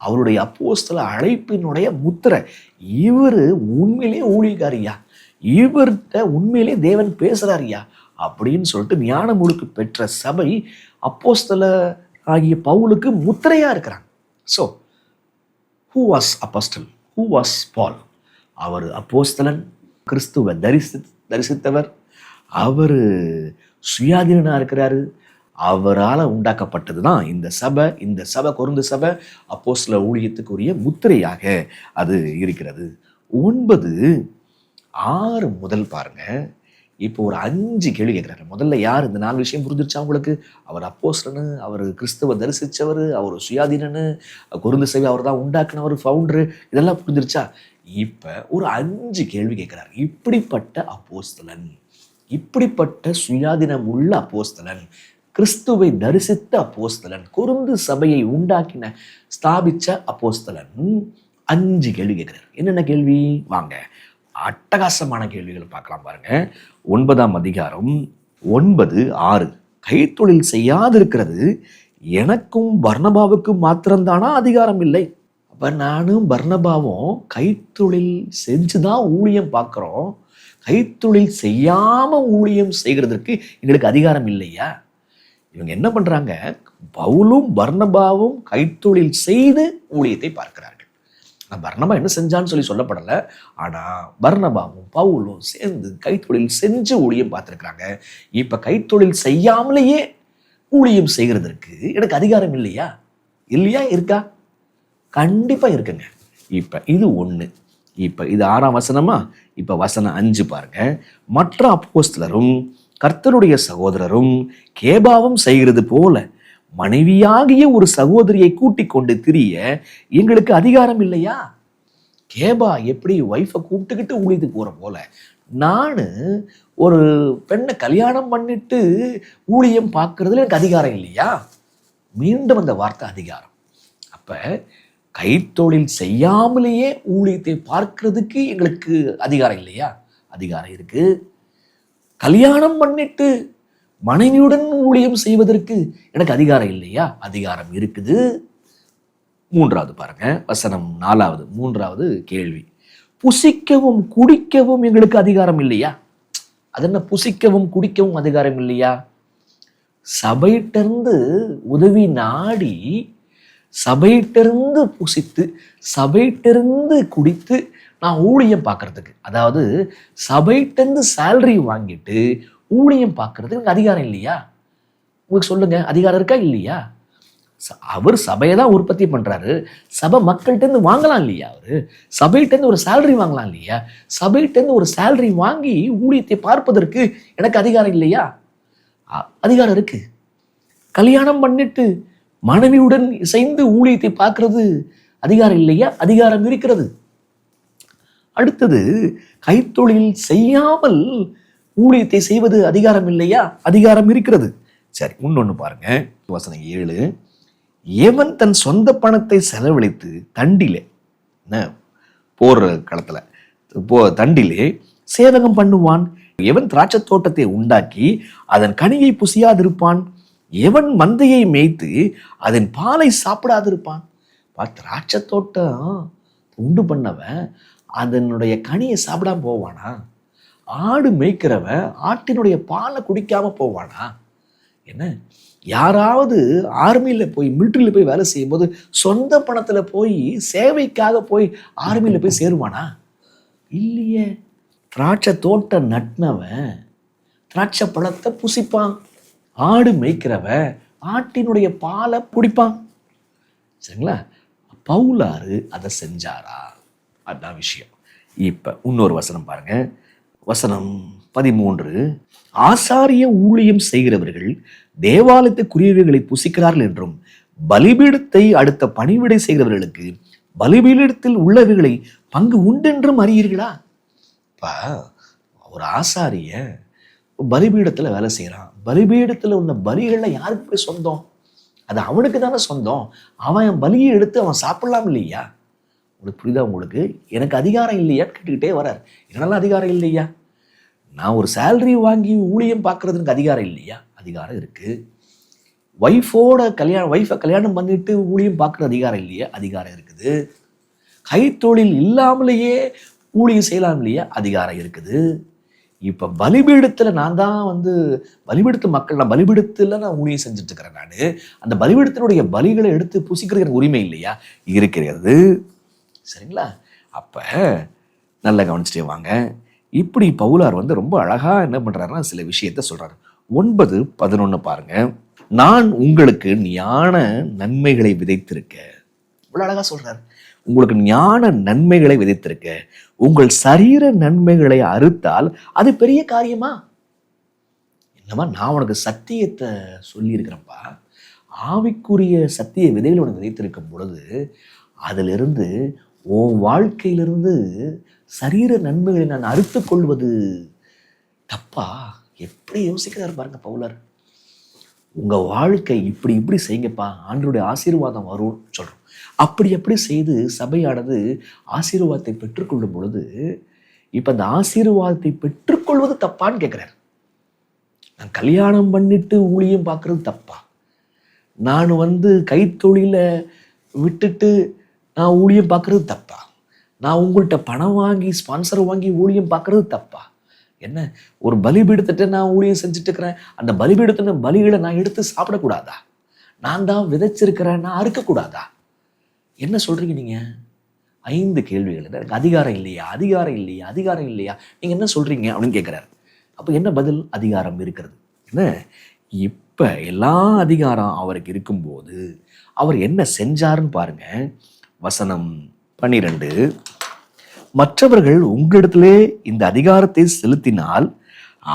Speaker 1: அவருடைய அப்போஸ்தல அழைப்பினுடைய முத்திரை. இவர் உண்மையிலே ஊழியக்காரியா, இவர்கிட்ட உண்மையிலே தேவன் பேசுறாரியா அப்படின்னு சொல்லிட்டு ஞான முழுக்கு பெற்ற சபை அப்போஸ்தல ஆகிய பவுலுக்கு முத்திரையா இருக்கிறாங்க. So who was apostle? Who was Paul? அவர் அப்போஸ்தலன், கிறிஸ்துவை தரிசித்தவர், அவர் சுயாதீனா இருக்கிறாரு. அவரால் உண்டாக்கப்பட்டது தான் இந்த சபை கொரிந்து சபை அப்போஸ்தல ஊழியத்துக்குரிய முத்திரையாக அது இருக்கிறது. 9:6 முதல் பாருங்க. இப்போ ஒரு 5 கேள்வி கேட்குறாரு. முதல்ல யார்? இந்த 4 விஷயம் புரிஞ்சிருச்சா உங்களுக்கு? அவர் அப்போஸ்தலனு, அவர் கிறிஸ்துவை தரிசித்தவர், அவர் சுயாதீனன்னு, கொரிந்து சபை அவர் தான் உண்டாக்குனவர், ஃபவுண்டரு, இதெல்லாம் புரிஞ்சிருச்சா? இப்போ ஒரு 5 கேள்வி கேட்குறாரு. இப்படிப்பட்ட அப்போஸ்தலன், இப்படிப்பட்ட சுயாதீனம் உள்ள அப்போஸ்தலன், கிறிஸ்துவை தரிசித்த அப்போஸ்தலன், கொரிந்து சபையை உண்டாக்கின ஸ்தாபிச்ச அப்போஸ்தலன், 5 கேள்வி கேட்கிறார். என்னென்ன கேள்வி? வாங்க, அட்டகாசமான கேள்விகள் பார்க்கலாம் பாருங்க. 9ஆம் அதிகாரம் 9:6. கைத்தொழில் செய்யாதிருக்கிறது எனக்கும் பர்னபாவுக்கும் மாத்திரம்தானா அதிகாரம் இல்லை? அப்ப நானும் பர்னபாவும் கைத்தொழில் செஞ்சுதான் ஊழியம் பார்க்கிறோம், கைத்தொழில் செய்யாம ஊழியம் செய்கிறதுக்கு எங்களுக்கு அதிகாரம் இல்லையா? இவங்க என்ன பண்றாங்க? பவுலும் பர்னபாவும் கைத்தொழில் செய்து ஊழியத்தை பார்க்கிறார்கள். பர்னபா என்ன செஞ்சான்னு சொல்லப்படலை. ஆனா பர்னபாவும் பவுலும் சேர்ந்து கைத்தொழில் செஞ்சு ஊழியம் பார்த்துருக்குறாங்க. இப்ப கைத்தொழில் செய்யாமலேயே ஊழியம் செய்கிறதற்கு எனக்கு அதிகாரம் இல்லையா? இருக்கா? கண்டிப்பா இருக்குங்க. இப்ப இது 1. இப்ப இது 6ஆம் வசனமா? இப்ப வசனம் 5 பாருங்க. மற்ற அப்போஸ்தலரும் கர்த்தருடைய சகோதரரும் கேபாவும் செய்கிறது போல மனைவியாகிய ஒரு சகோதரியை கூட்டிக் கொண்டு திரிய எங்களுக்கு அதிகாரம் இல்லையா? கேபா எப்படி ஒய்ஃபை கூப்பிட்டுக்கிட்டு ஊழியத்துக்கு போற போல நான் ஒரு பெண்ணை கல்யாணம் பண்ணிட்டு ஊழியம் பார்க்கறதுல எனக்கு அதிகாரம் இல்லையா? மீண்டும் அந்த வார்த்தை அதிகாரம். அப்ப கைத்தொழில் செய்யாமலேயே ஊழியத்தை பார்க்கிறதுக்கு எங்களுக்கு அதிகாரம் இல்லையா? அதிகாரம் இருக்கு. கல்யாணம் பண்ணிட்டு மனைவியுடன் ஊழியம் செய்வதற்கு எனக்கு அதிகாரம் இல்லையா? அதிகாரம் இருக்குது. 3வது பாருங்க, வசனம் 4வது 3வது கேள்வி. புசிக்கவும் குடிக்கவும் எங்களுக்கு அதிகாரம் இல்லையா? அது என்ன புசிக்கவும் குடிக்கவும் அதிகாரம் இல்லையா? சபையிட்டிருந்து உதவி நாடி, சபையிட்டிருந்து புசித்து, சபையிட்டிருந்து குடித்து நான் ஊழியம் பார்க்கறதுக்கு, அதாவது சபையிட்டிருந்து சேலரி வாங்கிட்டு ஊழியம் பார்க்கறதுக்கு எனக்கு அதிகாரம் இல்லையா? உங்களுக்கு சொல்லுங்க, அதிகாரம் இருக்கா இல்லையா? அவர் சபையை தான் உற்பத்தி பண்றாரு. சபை மக்கள்கிட்டேருந்து வாங்கலாம் இல்லையா? அவரு சபையிட்டேருந்து ஒரு சேலரி வாங்கலாம் இல்லையா? சபையிட்டேருந்து ஒரு சேலரி வாங்கி ஊழியத்தை பார்ப்பதற்கு எனக்கு அதிகாரம் இல்லையா? அதிகாரம் இருக்கு. கல்யாணம் பண்ணிட்டு மனைவியுடன் இசைந்து ஊழியத்தை பார்க்கிறது அதிகாரம் இல்லையா? அதிகாரம் இருக்கிறது. அடுத்தது, கைத்தொழில் செய்யாமல் ஊழியத்தை செய்வது அதிகாரம் இல்லையா? அதிகாரம் இருக்கிறது. சரி, இன்னொன்னு பாருங்க, வசனம் 7. எவன் தன் சொந்த பணத்தை செலவழித்து தண்டிலே, போர் களத்துல தண்டிலே சேவகம் பண்ணுவான்? எவன் திராட்சை தோட்டத்தை உண்டாக்கி அதன் கனியை புசியாதிருப்பான்? எவன் மந்தையை மேய்த்து அதன் பாலை சாப்பிடாதிருப்பான்? திராட்சை தோட்டம் உண்டு பண்ணவன் அதனுடைய கனியை சாப்பிடாம போவானா? ஆடு மேய்க்கிறவன் ஆட்டினுடைய பாலை குடிக்காம போவானா? என்ன, யாராவது ஆர்மியில் போய் மிலிட்ரியில் போய் வேலை செய்யும் போது சொந்த பணத்தில் போய் சேவைக்காக போய் ஆர்மியில் போய் சேருவானா? இல்லையே. திராட்சை தோட்டம் நட்டினவன் திராட்சை பழத்தை புசிப்பான். ஆடு மேய்க்கிறவன் ஆட்டினுடைய பாலை குடிப்பான். சரிங்களா? பவுலாரு அதை செஞ்சாரா? அதுதான் விஷயம். இப்ப இன்னொரு வசனம் பாருங்க, வசனம் 13. ஆசாரிய ஊழியம் செய்கிறவர்கள் தேவாலயத்துக்குரியவைகளை புசிக்கிறார்கள் என்றும் பலிபீடத்தை அடுத்த பணிவிடை செய்கிறவர்களுக்கு பலிபீடத்தில் உள்ளவைகளை பங்கு உண்டென்றும் அறியீர்களா? ஒரு ஆசாரிய பலிபீடத்துல வேலை செய்யறான். பலிபீடத்துல உள்ள பலிகள்ல யாருக்கு போய் சொந்தம்? அது அவனுக்கு தானே சொந்தம். அவன் பலியை எடுத்து அவன் சாப்பிடலாம் இல்லையா? உங்களுக்கு புரியுதா? உங்களுக்கு எனக்கு அதிகாரம் இல்லையான்னு கேட்டுக்கிட்டே வர்றார். என்னெல்லாம் அதிகாரம் இல்லையா? நான் ஒரு சேலரி வாங்கி ஊழியம் பார்க்கறதுக்கு அதிகாரம் இல்லையா? அதிகாரம் இருக்கு. ஒய்ஃபை கல்யாணம் பண்ணிட்டு ஊழியம் பார்க்குற அதிகாரம் இல்லையா? அதிகாரம் இருக்குது. கைத்தொழில் இல்லாமலேயே ஊழியம் செய்யலாம் இல்லையா? அதிகாரம் இருக்குது. இப்போ பலிபீடத்தில் நான் தான் பலிபீடத்து மக்கள், நான் பலிபீடத்தில் நான் ஊழியம் செஞ்சுட்டு இருக்கிறேன். நான் அந்த பலிபீடத்தினுடைய பலிகளை எடுத்து புசிக்கிறது எனக்கு உரிமை இல்லையா? இருக்கிறது. சரிங்களா? அப்போ நல்லா கவனிச்சுட்டே வாங்க. இப்படி பவுலார் ரொம்ப அழகா என்ன பண்றாருன்னா சில விஷயத்த சொல்றாரு. 9:11 பாருங்க. நான் உங்களுக்கு ஞான நன்மைகளை விதைத்திருக்க, இவ்வளவு அழகா சொல்றாரு. உங்களுக்கு ஞான நன்மைகளை விதைத்திருக்க, உங்கள் சரீர நன்மைகளை அறுத்தால் அது பெரிய காரியமா? என்னமா, நான் உனக்கு சத்தியத்தை சொல்லி இருக்கிறேன்ப்பா. ஆவிக்குரிய சத்திய விதைகளை உனக்கு விதைத்திருக்கும் பொழுது அதிலிருந்து உன் வாழ்க்கையிலிருந்து சரீர நன்மைகளை நான் அறுத்து கொள்வது தப்பா? எப்படி யோசிக்கிறார் பாருங்க பவுலர். உங்க வாழ்க்கை இப்படி இப்படி செய்யுங்கப்பா, ஆண்டவருடைய ஆசீர்வாதம் வரும் சொல்றோம். அப்படி செய்து சபையானது ஆசீர்வாதத்தை பெற்றுக்கொள்ளும் பொழுது இப்ப அந்த ஆசீர்வாதத்தை பெற்றுக்கொள்வது தப்பான்னு கேட்கிறார். நான் கல்யாணம் பண்ணிட்டு ஊழியம் பார்க்கறது தப்பா? நான் கைத்தொழில விட்டுட்டு நான் ஊழியம் பார்க்கறது தப்பா? நான் உங்கள்கிட்ட பணம் வாங்கி ஸ்பான்சர் வாங்கி ஊழியம் பார்க்கறது தப்பா? என்ன, ஒரு பலிபீடத்திட்ட நான் ஊழியம் செஞ்சுட்டு இருக்கிறேன், அந்த பலிபீடத்தின பலிகளை நான் எடுத்து சாப்பிடக்கூடாதா? நான் தான் விதைச்சிருக்கிறேன், நான் அறுக்கக்கூடாதா? என்ன சொல்றீங்க நீங்க? 5 கேள்விகள். எனக்கு அதிகாரம் இல்லையா, அதிகாரம் இல்லையா, அதிகாரம் இல்லையா, நீங்க என்ன சொல்றீங்க அப்படின்னு கேட்கிறாரு. அப்ப என்ன பதில்? அதிகாரம் இருக்கிறது. என்ன, இப்ப எல்லா அதிகாரம் அவருக்கு இருக்கும்போது அவர் என்ன செஞ்சாருன்னு பாருங்க. வசனம் 12. மற்றவர்கள் உங்களிடத்திலே இந்த அதிகாரத்தை செலுத்தினால்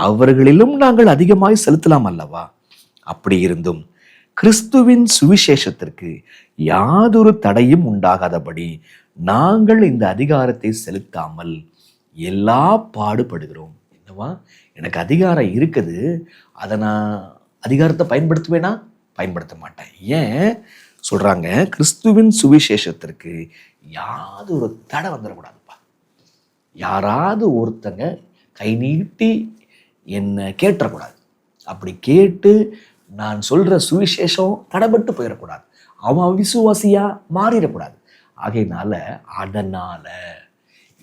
Speaker 1: அவர்களிலும் நாங்கள் அதிகமாய் செலுத்தலாம் அல்லவா? அப்படி இருந்தும் கிறிஸ்துவின் சுவிசேஷத்திற்கு யாதொரு தடையும் உண்டாகாதபடி நாங்கள் இந்த அதிகாரத்தை செலுத்தாமல் எல்லா பாடுபடுகிறோம். என்னவா, எனக்கு அதிகாரம் இருக்குது, அதை நான் அதிகாரத்தை பயன்படுத்துவேனா? பயன்படுத்த மாட்டேன். ஏன் சொல்றாங்க? கிறிஸ்துவின் சுவிசேஷத்திற்கு யாதொரு தடை வந்துடக்கூடாதுப்பா. யாராவது ஒருத்தங்க கை நீட்டி என்னை கேட்டக்கூடாது. அப்படி கேட்டு நான் சொல்ற சுவிசேஷம் தடைபட்டு போயிடக்கூடாது. அவன் விசுவாசியா மாறிடக்கூடாது. அதனால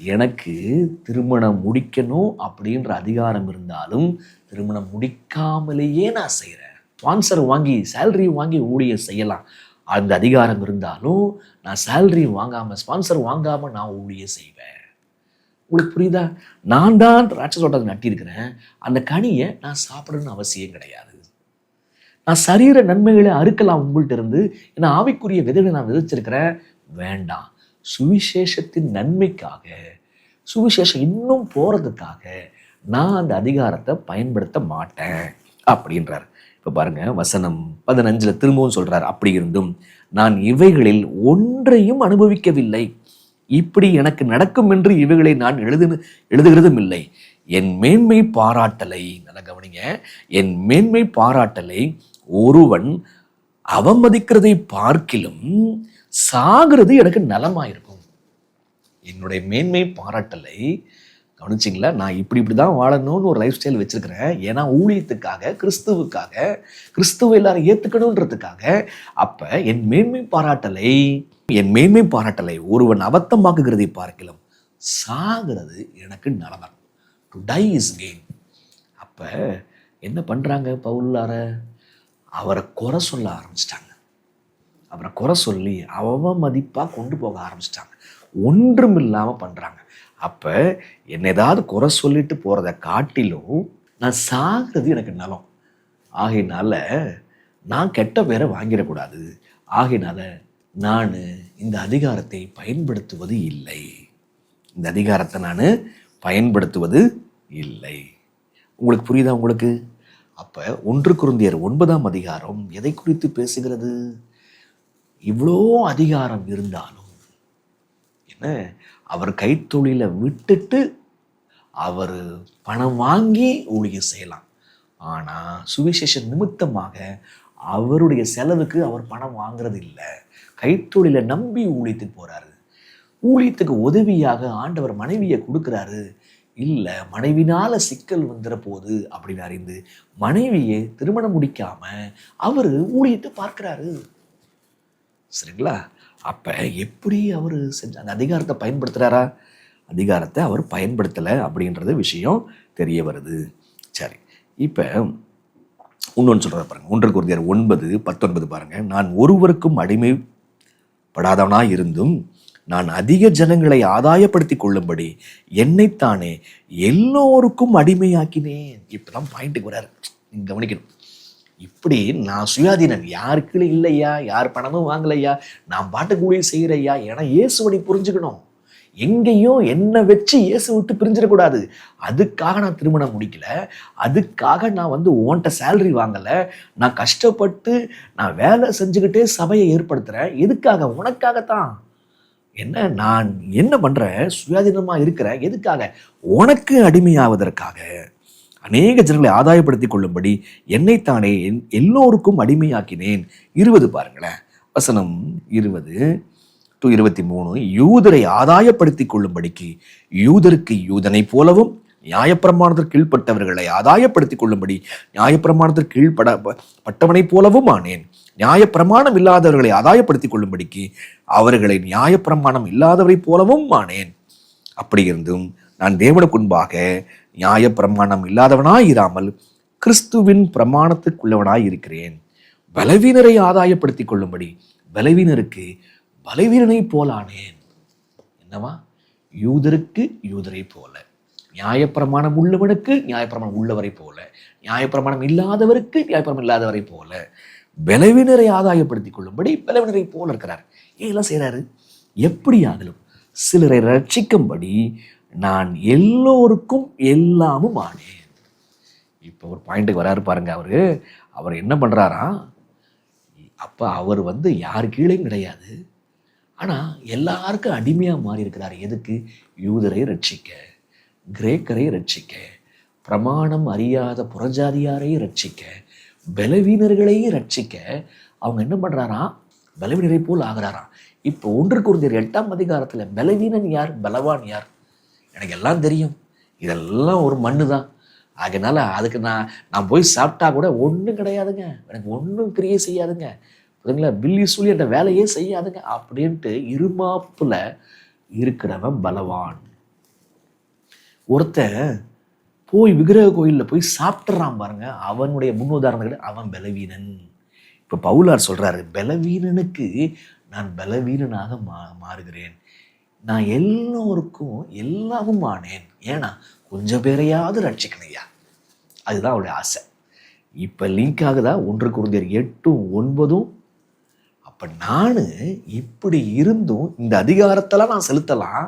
Speaker 1: எனக்கு திருமணம் முடிக்கணும் அப்படின்ற அதிகாரம் இருந்தாலும் திருமணம் முடிக்காமலேயே நான் செய்கிறேன். ஸ்பான்சர் வாங்கி சேலரி வாங்கி ஊழியம் செய்யலாம், அந்த அதிகாரம் இருந்தாலும் நான் சேலரி வாங்காம ஸ்பான்சர் வாங்காம நான் ஊழியம் செய்வேன். உங்களுக்கு புரியுதா? நான் தான் திராட்சை தோட்டத்தை நட்டியிருக்கிறேன், அந்த கனியை நான் சாப்பிடணும்னு அவசியம் கிடையாது. நான் சரீர நன்மைகளை அறுக்கலாம் உங்கள்கிட்ட இருந்து, ஏன்னா ஆவிக்குரிய விதைகளை நான் விதைச்சிருக்கிறேன். வேண்டாம். சுவிசேஷத்தின் நன்மைக்காக, சுவிசேஷம் இன்னும் போறதுக்காக நான் அந்த அதிகாரத்தை பயன்படுத்த மாட்டேன் அப்படின்றார். இப்போ பாருங்க, வசனம் 15 திரும்பவும் சொல்றார், அப்படி இருந்தும் நான் இவைகளில் ஒன்றையும் அனுபவிக்கவில்லை. இப்படி எனக்கு நடக்கும் என்று இவைகளை நான் எழுதுகிறதும் இல்லை. என் மேன்மை பாராட்டலை, நல்லா கவனிங்க, என் மேன்மை பாராட்டலை ஒருவன் அவமதிக்கிறதை பார்க்கிலும் சாகிறது எனக்கு நலமாயிருக்கும். என்னுடைய மேன்மை பாராட்டலை கவனிச்சிங்களா? நான் இப்படிதான் வாழணும்னு ஒரு லைஃப் ஸ்டைல் வச்சிருக்கிறேன். ஏன்னா ஊழியத்துக்காக, கிறிஸ்துவுக்காக, கிறிஸ்துவ எல்லாரும் ஏத்துக்கணுன்றதுக்காக. அப்ப என் மேன்மை பாராட்டலை ஒருவன் அபத்தமாக்குகிறதை பார்க்கலாம் சாகிறது எனக்கு நலமர். To die is gain. அப்ப என்ன பண்றாங்க பவுலார? அவரை குறை சொல்ல ஆரம்பிச்சிட்டாங்க. அவரை குறை சொல்லி அவமதிப்பா கொண்டு போக ஆரம்பிச்சிட்டாங்க. ஒன்றும் இல்லாம பண்றாங்க. அப்ப என்ன ஏதாவது குறை சொல்லிட்டு போறத காட்டிலும் நான் சாகிறது எனக்கு நலம். ஆகையினால நான் கெட்ட பேரை வாங்கிடக்கூடாது. ஆகையினால நான் இந்த அதிகாரத்தை பயன்படுத்துவது இல்லை. இந்த அதிகாரத்தை நான் பயன்படுத்துவது இல்லை. உங்களுக்கு புரியுதா உங்களுக்கு? அப்ப 1 கொரிந்தியர் 9ஆம் அதிகாரம் எதை குறித்து பேசுகிறது? இவ்வளோ அதிகாரம் இருந்தாலும் என்ன, அவர் கைத்தொழிலை விட்டுட்டு அவர் பணம் வாங்கி ஊழியம் செய்யலாம். ஆனா சுவிசேஷ நிமித்தமாக அவருடைய செலவுக்கு அவர் பணம் வாங்குறது இல்லை. கைத்தொழிலை நம்பி ஊழியத்துக்கு போறாரு. ஊழியத்துக்கு உதவியாக ஆண்டவர் மனைவியை கொடுக்குறாரு. இல்லை, மனைவினால சிக்கல் வந்துற போது அப்படின்னு அறிந்து மனைவியை திருமணம் முடிக்காம அவர் ஊழியத்தை பார்க்கிறாரு. சரிங்களா? அப்ப எப்படி அவர் செஞ்ச அந்த அதிகாரத்தை பயன்படுத்துறாரா? அதிகாரத்தை அவர் பயன்படுத்தலை அப்படின்றது விஷயம் தெரிய வருது. சரி, இப்ப இன்னொன்று சொல்ற பாருங்க, 1 கொரிந்தியர் 9:19 பாருங்க. நான் ஒருவருக்கும் அடிமைப்படாதவனாய் இருந்தும் நான் அதிக ஜனங்களை ஆதாயப்படுத்தி கொள்ளும்படி என்னைத்தானே எல்லோருக்கும் அடிமையாக்கினேன். இப்பதான் பாயிண்ட்டுக்கு வராரு, நீங்க கவனிக்கணும். இப்படி நான் சுயாதீனன், யாருக்கு இல்லையா, யார் பணமும் வாங்கலையா, நான் பாட்டுக்கு ஊழியம் செய்கிறையா. ஏன்னா இயேசுவனை புரிஞ்சுக்கணும். எங்கேயும் என்னை வச்சு இயேசு விட்டு பிரிஞ்சிடக்கூடாது. அதுக்காக நான் திருமணம் முடிக்கல, அதுக்காக நான் உன்கிட்ட சேலரி வாங்கலை, நான் கஷ்டப்பட்டு நான் வேலை செஞ்சுக்கிட்டே சபையை ஏற்படுத்துகிறேன். எதுக்காக? உனக்காகத்தான். என்ன நான் என்ன பண்றேன்? சுயாதீனமா இருக்கிறேன். எதுக்காக? உனக்கு அடிமையாவதற்காக. அநேக ஜனங்களை ஆதாயப்படுத்தி கொள்ளும்படி என்னைத்தானே எல்லோருக்கும் அடிமையாக்கினேன். 20 பாருங்களேன், வசனம் 20-23. யூதரை ஆதாயப்படுத்தி கொள்ளும்படிக்கு யூதருக்கு யூதனை போலவும் நியாயப்பிரமாணத்திற்கு கீழ்ப்பட்டவர்களை ஆதாயப்படுத்தி கொள்ளும்படி நியாயப்பிரமாணத்திற்கு கீழ்ப்பட்டவனை போலவும் ஆனேன். நியாயப்பிரமாணம் இல்லாதவர்களை ஆதாயப்படுத்திக் கொள்ளும்படிக்கு அவர்களை நியாயப்பிரமாணம் இல்லாதவரை போலவும் ஆனேன். அப்படி இருந்தும் நான் தேவனுக்கு முன்பாக நியாயப்பிரமாணம் இல்லாதவனாய் இராமல் கிறிஸ்துவின் பிரமாணத்துக்குள்ளவனாய் இருக்கிறேன். பலவீனரை ஆதாயப்படுத்திக் கொள்ளும்படி பலவீனருக்கு பலவீனனை போலானேன். என்னவா? யூதருக்கு யூதரை போல, நியாயப்பிரமாணம் உள்ளவனுக்கு நியாயப்பிரமாணம் உள்ளவரை போல, நியாயப்பிரமாணம் இல்லாதவருக்கு நியாயப்பிரமாணம் இல்லாதவரை போல பலவீனரை ஆதாயப்படுத்திக் கொள்ளும்படி பலவீனரை போல இருக்கிறார். ஏன் செய்யறாரு? எப்படி ஆகலும் சிலரை ரட்சிக்கும்படி நான் எல்லோருக்கும் எல்லாமும் ஆனேன். இப்போ ஒரு பாயிண்ட்டுக்கு வராரு பாருங்க. அவர் என்ன பண்றாரா? அப்ப அவர் யார் கீழேயும் கிடையாது. ஆனா எல்லாருக்கும் அடிமையா மாறி இருக்கிறார். எதுக்கு? யூதரை ரட்சிக்க, கிரேக்கரை ரட்சிக்க, பிரமாணம் அறியாத புறஜாதியாரை ரட்சிக்க, பலவீனர்களையும் ரட்சிக்க அவங்க என்ன பண்றாரா? பலவீனரை போல் ஆகிறாராம். இப்போ 1 கொரிந்தியர் 8ஆம் அதிகாரத்துல பலவீனன் யார், பலவான் யார்? எனக்கு எல்லாம் தெரியும். இதெல்லாம் ஒரு மண்ணு தான். அதனால அதுக்கு நான் போய் சாப்பிட்டா கூட ஒன்றும் கிடையாதுங்க, எனக்கு ஒன்றும் கிரியை செய்யாதுங்க, புரியுங்களா, பில்லி சொல்லி அந்த வேலையே செய்யாதுங்க அப்படின்ட்டு இருமாப்புல இருக்கிறவன் பலவான். ஒருத்தன் போய் விக்கிரக கோயிலில் போய் சாப்பிட்றான் பாருங்க, அவனுடைய முன்னுதாரணங்கள், அவன் பலவீனன். இப்போ பவுலார் சொல்றாரு, பலவீனனுக்கு நான் பலவீனனாக மாறுகிறேன். நான் எல்லோருக்கும் எல்லாமும் ஆனேன். ஏன்னா கொஞ்சம் பேரையாவது ரட்சிக்கணையா, அதுதான் அவருடைய ஆசை. இப்போ லிங்க் ஆகுதா 1 Corinthians 8:9? அப்போ நான் இப்படி இருந்தும் இந்த அதிகாரத்தெல்லாம் நான் செலுத்தலாம்,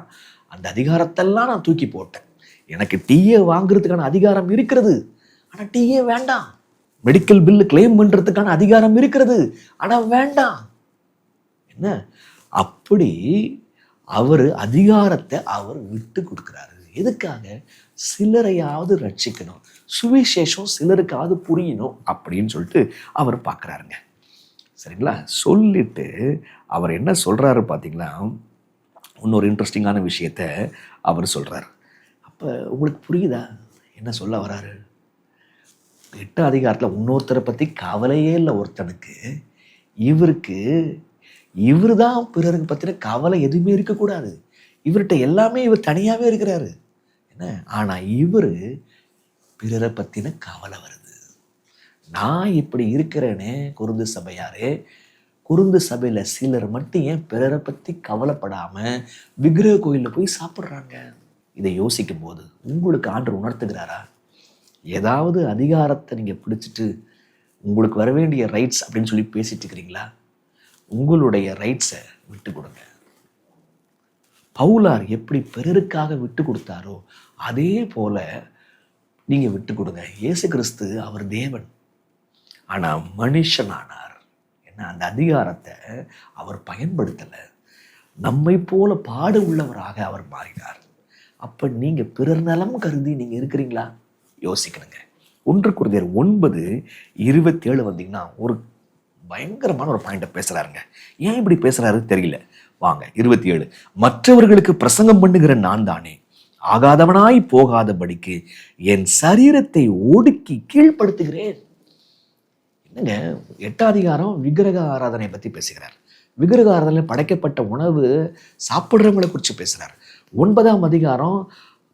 Speaker 1: அந்த அதிகாரத்தெல்லாம் நான் தூக்கி போட்டேன். எனக்கு டீயே வாங்குறதுக்கான அதிகாரம் இருக்கிறது, ஆனால் டீயே வேண்டாம். மெடிக்கல் பில்லு கிளைம் பண்ணுறதுக்கான அதிகாரம் இருக்கிறது, ஆனால் வேண்டாம். என்ன அப்படி அவர் அதிகாரத்தை அவர் விட்டு கொடுக்குறாரு. எதுக்காக? சிலரையாவது ரட்சிக்கணும், சுவிசேஷம் சிலருக்காவது புரியணும் அப்படின்னு சொல்லிட்டு அவர் பார்க்குறாருங்க. சரிங்களா? சொல்லிட்டு அவர் என்ன சொல்கிறாரு பார்த்தீங்களா, இன்னொரு இன்ட்ரெஸ்டிங்கான விஷயத்த அவர் சொல்கிறார். அப்போ உங்களுக்கு புரியுதா என்ன சொல்ல வராரு? 8ஆம் அதிகாரத்தில் இன்னொருத்தரை பற்றி கவலையே இல்லை ஒருத்தனுக்கு. இவர் தான் பிறருக்கு பற்றின கவலை எதுவுமே இருக்கக்கூடாது. இவர்கிட்ட எல்லாமே இவர் தனியாகவே இருக்கிறாரு. என்ன ஆனால் இவர் பிறரை பற்றின கவலை வருது. நான் இப்படி இருக்கிறேனே கொரிந்து சபையாரே, கொரிந்து சபையில் சிலர் மட்டும் ஏன் பிறரை பற்றி கவலைப்படாமல் விக்கிரக கோயிலில் போய் சாப்பிட்றாங்க? இதை யோசிக்கும் போது உங்களுக்கு ஆண்டவர் உணர்த்துகிறாரா? ஏதாவது அதிகாரத்தை நீங்கள் பிடிச்சிட்டு உங்களுக்கு வர வேண்டிய ரைட்ஸ் அப்படின்னு சொல்லி பேசிட்டு இருக்கிறீங்களா? உங்களுடைய ரைட்ஸை விட்டு கொடுங்க. பவுலார் எப்படி பிறருக்காக விட்டு கொடுத்தாரோ அதே போல நீங்கள் விட்டு கொடுங்க. இயேசு கிறிஸ்து அவர் தேவன், ஆனால் மனுஷனானார். என்ன அந்த அதிகாரத்தை அவர் பயன்படுத்தலை. நம்மை போல பாடு உள்ளவராக அவர் மாறினார். அப்போ நீங்கள் பிறர் நலம் கருதி நீங்கள் இருக்கிறீங்களா? யோசிக்கணுங்க. 1 Corinthians 9:27 வந்தீங்கன்னா ஒரு பயங்கரமான ஒரு பாயிண்ட்டை பேசுகிறாருங்க. ஏன் இப்படி பேசுகிறாரு தெரியல. வாங்க 27. மற்றவர்களுக்கு பிரசங்கம் பண்ணுகிற நான் தானே ஆகாதவனாய் போகாதபடிக்கு என் சரீரத்தை ஒடுக்கி கீழ்ப்படுத்துகிறேன். என்னங்க 8ஆம் அதிகாரம் விக்கிரக ஆராதனை பற்றி பேசுகிறார். விக்கிரக ஆராதனை படைக்கப்பட்ட உணவு சாப்பிட்றவங்களை குறித்து பேசுகிறார். 9ஆம் அதிகாரம்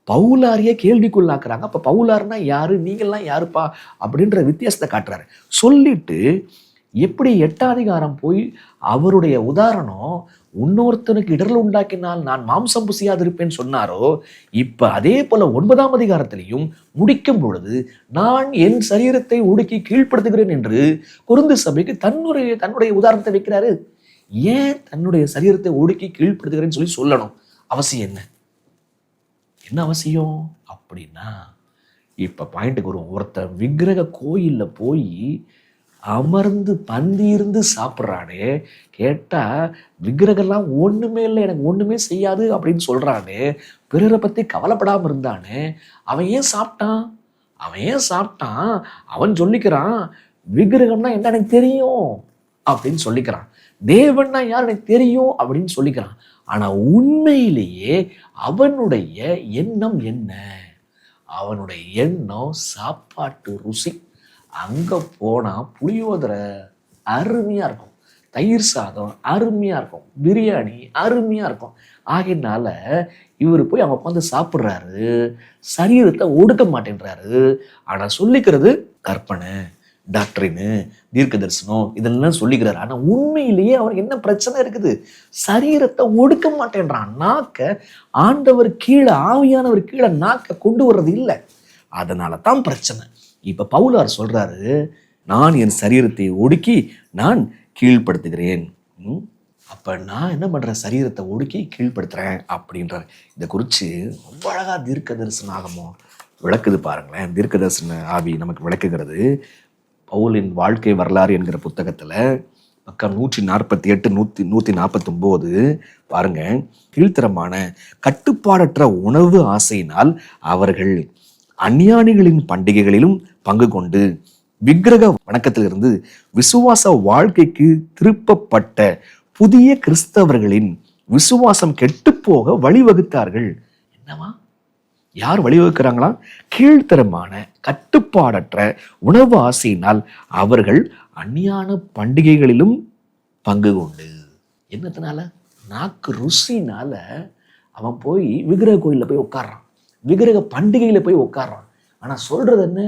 Speaker 1: பவுலாரியே கேள்விக்குள்ளாக்குறாங்க. அப்போ பவுலார்னா யாரு, நீங்கள்லாம் யாருப்பா அப்படின்ற வித்தியாசத்தை காட்டுறாரு. சொல்லிட்டு எப்படி 8ஆம் அதிகாரம் போய் அவருடைய உதாரணம் இன்னொருத்தனுக்கு இடர்ல உண்டாக்கினால் நான் மாம்சம் புசியாதிருப்பேன்னு சொன்னாரோ, இப்போ அதே போல 9ஆம் அதிகாரத்திலையும் முடிக்கும் பொழுது நான் என் சரீரத்தை ஒடுக்கி கீழ்ப்படுத்துகிறேன் என்று கொரிந்து சபைக்கு தன்னுடைய உதாரணத்தை வைக்கிறாரு. ஏன் தன்னுடைய சரீரத்தை ஒடுக்கி கீழ்ப்படுத்துகிறேன்னு சொல்லி சொல்லணும்? அவசியம் என்ன அவசியம் அப்படின்னா, இப்போ பாயிண்ட்டுக்கு வரும். ஒருத்தர் விக்கிரக கோயிலில் போய் அமர்ந்து பந்தி இருந்து சாப்பிட்றானே, கேட்டால் விக்கிரகெல்லாம் ஒன்றுமே இல்லை, எனக்கு ஒன்றுமே செய்யாது அப்படின்னு சொல்கிறானே, பிறரை பற்றி கவலைப்படாமல் இருந்தானே, அவன் ஏன் சாப்பிட்டான்? அவன் சொல்லிக்கிறான் விக்கிரகம்னா என்ன எனக்கு தெரியும் அப்படின்னு சொல்லிக்கிறான், தேவன்னா யார் எனக்கு தெரியும் அப்படின்னு சொல்லிக்கிறான். ஆனால் உண்மையிலேயே அவனுடைய எண்ணம் என்ன? அவனுடைய எண்ணம் சாப்பாட்டு ருசி. அங்கே போனால் புளியோதரை அருமையாக இருக்கும், தயிர் சாதம் அருமையாக இருக்கும், பிரியாணி அருமையாக இருக்கும். ஆகையினால இவர் போய் அவங்க உட்காந்து சாப்பிட்றாரு, சரீரத்தை ஒடுக்க மாட்டேன்றாரு. ஆனால் சொல்லிக்கிறது கற்பனை, டாக்டரின்னு, தீர்க்க தரிசனம் இதெல்லாம் சொல்லிக்கிறாரு. ஆனால் உண்மையிலேயே அவருக்கு என்ன பிரச்சனை இருக்குது? சரீரத்தை ஒடுக்க மாட்டேன்றான். நாக்க ஆண்டவர் கீழே, ஆவியானவர் கீழே நாக்க கொண்டு வர்றது இல்லை. அதனால தான் பிரச்சனை. இப்போ பவுலார் சொல்றாரு, நான் என் சரீரத்தை ஒடுக்கி நான் கீழ்ப்படுத்துகிறேன். அப்போ நான் என்ன பண்ணுறேன்? சரீரத்தை ஒடுக்கி கீழ்ப்படுத்துகிறேன் அப்படின்றார். இதை குறித்து ரொம்ப அழகாக தீர்க்க தரிசன ஆகமோ விளக்குது பாருங்களேன். தீர்க்க தரிசன ஆவி நமக்கு விளக்குகிறது. பவுலின் வாழ்க்கை வரலாறு என்கிற புத்தகத்தில் பக்கம் 148 149 பாருங்க. கீழ்த்தரமான கட்டுப்பாடற்ற உணவு ஆசையினால் அவர்கள் அஞ்ஞானிகளின் பண்டிகைகளிலும் பங்கு கொண்டு விக்கிரக வணக்கத்திலிருந்து விசுவாச வாழ்க்கைக்கு திருப்பப்பட்ட புதிய கிறிஸ்தவர்களின் விசுவாசம் கெட்டுப்போக வழிவகுத்தார்கள். என்னவா? யார் வழிவகுக்கிறாங்களா? கீழ்த்தரமான கட்டுப்பாடற்ற உணவு ஆசையினால் அவர்கள் அந்நியான பண்டிகைகளிலும் பங்கு கொண்டு. என்னத்தினால? நாக்கு ருசினால அவன் போய் விக்கிரக கோயிலில் போய் உட்கார்றான், விக்கிரக பண்டிகையில் போய் உட்கார்றான். ஆனால் சொல்றது என்ன?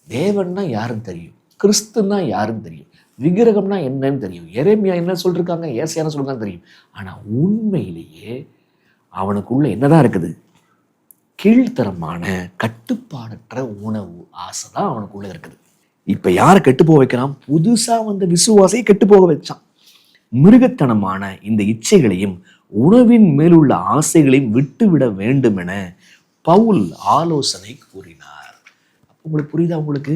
Speaker 1: தேவன்னா யாருன்னு தெரியும், கிறிஸ்துன்னா யாருன்னு தெரியும், விக்கிரகம்னா என்னன்னு தெரியும், எரேமியா என்ன சொல்லிருக்காங்க, ஏசாயா என்ன சொல்லிருக்காங்க தெரியும். ஆனால் உண்மையிலேயே அவனுக்குள்ள என்னதான் இருக்குது? கீழ்த்தரமான கட்டுப்பாடற்ற உணவு ஆசை தான் அவனுக்குள்ள இருக்குது. இப்ப யாரை கெட்டு போக வைக்கிறான்? புதுசா வந்த விசுவாசியை கெட்டு போக வச்சான். மிருகத்தனமான இந்த இச்சைகளையும் உணவின் மேலுள்ள ஆசைகளையும் விட்டுவிட வேண்டும் என பவுல் ஆலோசனை கூறினார். உங்களுக்கு புரியுதா? உங்களுக்கு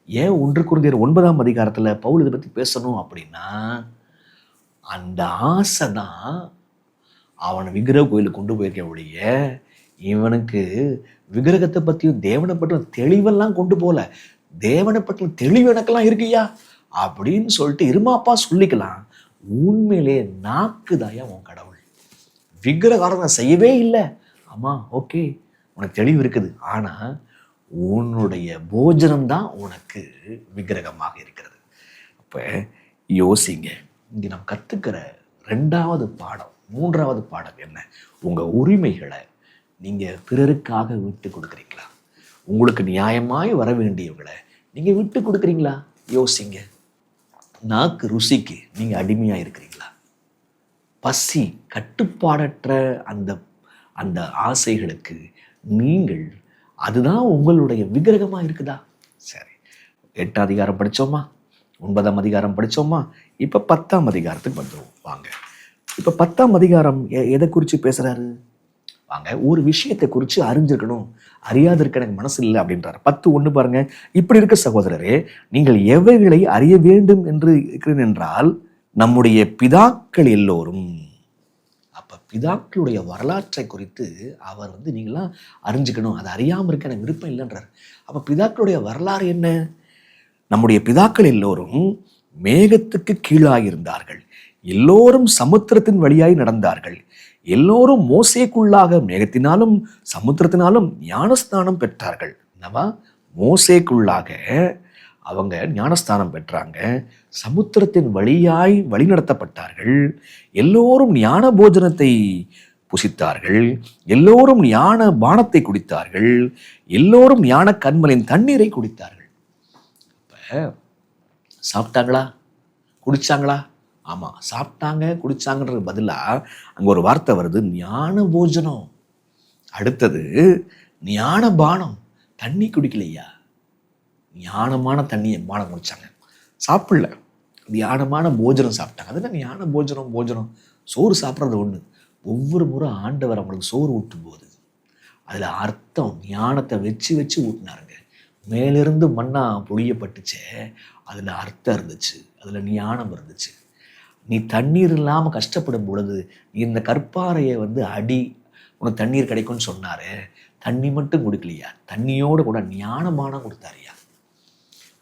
Speaker 1: ஏன் 1 கொரிந்தியர் 9ஆம் அதிகாரத்துல பவுல் இதை பத்தி பேசணும் அப்படின்னா, அந்த ஆசை தான் அவனை விக்கிரக கோயிலுக்கு கொண்டு போயிருக்க ஒழிய இவனுக்கு விக்கிரகத்தை பற்றியும் தேவனை பற்றியும் தெளிவெல்லாம் கொண்டு போல. தேவனை பற்றின தெளிவு எனக்கெல்லாம் இருக்குயா அப்படின்னு சொல்லிட்டு இருமாப்பா சொல்லிக்கலாம். உண்மையிலே நாக்குதாயா உன் கடவுள். விக்கிரகாரம் செய்யவே இல்லை. ஆமா, ஓகே, உனக்கு தெளிவு இருக்குது. ஆனா உன்னுடைய போஜனம்தான் உனக்கு விக்கிரகமாக இருக்கிறது. அப்ப யோசிங்க. இங்க நாம் கத்துக்கிற 2வது பாடம், 3வது பாடம் என்ன? உங்க உரிமைகளை நீங்க பிறருக்காக விட்டு கொடுக்குறீங்களா? உங்களுக்கு நியாயமாய் வர வேண்டியவங்களை நீங்க விட்டு கொடுக்குறீங்களா? யோசிங்க. நாக்கு ருசிக்கு நீங்க அடிமையா இருக்கிறீங்களா? பசி, கட்டுப்பாடற்ற அந்த அந்த ஆசைகளுக்கு நீங்கள் அதுதான் உங்களுடைய விக்கிரகமா இருக்குதா? சரி, 8ஆம் அதிகாரம் படிச்சோமா, 9ஆம் அதிகாரம் படிச்சோமா, இப்ப 10ஆம் அதிகாரத்துக்கு வந்துருவோம். வாங்க, இப்ப 10ஆம் அதிகாரம் எதை குறித்து பேசுறாரு? வாங்க, ஒரு விஷயத்தை குறித்து அறிஞ்சிருக்கணும், அறியாது இருக்க எனக்கு மனசு இல்லை அப்படின்றாரு. 10:1 பாருங்க. இப்படி இருக்க சகோதரரே, நீங்கள் எவைகளை அறிய வேண்டும் என்று இருக்கிறேன் என்றால், நம்முடைய பிதாக்கள் எல்லோரும். அப்ப பிதாக்களுடைய வரலாற்றை குறித்து அவர் நீங்களாம் அறிஞ்சுக்கணும், அதை அறியாம இருக்க எனக்கு விருப்பம் இல்லைன்றார். அப்ப பிதாக்களுடைய வரலாறு என்ன? நம்முடைய பிதாக்கள் எல்லோரும் மேகத்துக்கு கீழாயிருந்தார்கள், எல்லோரும் சமுத்திரத்தின் வழியாய் நடந்தார்கள், எல்லோரும் மோசேக்குள்ளாக மேகத்தினாலும் சமுத்திரத்தினாலும் ஞானஸ்தானம் பெற்றார்கள். என்னவா? மோசேக்குள்ளாக அவங்க ஞானஸ்தானம் பெற்றாங்க, சமுத்திரத்தின் வழியாய் வழிநடத்தப்பட்டார்கள், எல்லோரும் ஞான போஜனத்தை புசித்தார்கள், எல்லோரும் ஞான பானத்தை குடித்தார்கள், எல்லோரும் ஞான கண்மலின் தண்ணீரை குடித்தார்கள். அப்ப சாப்பிட்டாங்களா? குடிச்சாங்களா? ஆமா, சாப்பிட்டாங்க, குடிச்சாங்கன்றது பதிலா அங்க ஒரு வார்த்தை வருது, ஞான போஜனம். அடுத்தது ஞான பானம். தண்ணி குடிக்கலையா? ஞானமான தண்ணியை பானம் குடிச்சாங்க, சாப்பிடல. ஞானமான போஜனம் சாப்பிட்டாங்க. அதுதான் ஞான போஜனம். போஜனம் சோறு சாப்பிட்றது ஒண்ணு. ஒவ்வொரு முறை ஆண்டவர் அவங்களுக்கு சோறு ஊட்டும் போது அதுல அர்த்தம் ஞானத்தை வச்சு வச்சு ஊட்டினாருங்க. மேலிருந்து மண்ணா பொழியப்பட்டுச்சே, அதுல அர்த்தம் இருந்துச்சு, அதுல ஞானம் இருந்துச்சு. நீ தண்ணீர் இல்லாமல் கஷ்டப்படும் பொழுது நீ இந்த கற்பாறையை அடி, உனக்கு தண்ணீர் கிடைக்கும்னு சொன்னாரு. தண்ணி மட்டும் கொடுக்கலையா, தண்ணியோடு கூட ஞானமானம் கொடுத்தாரியா.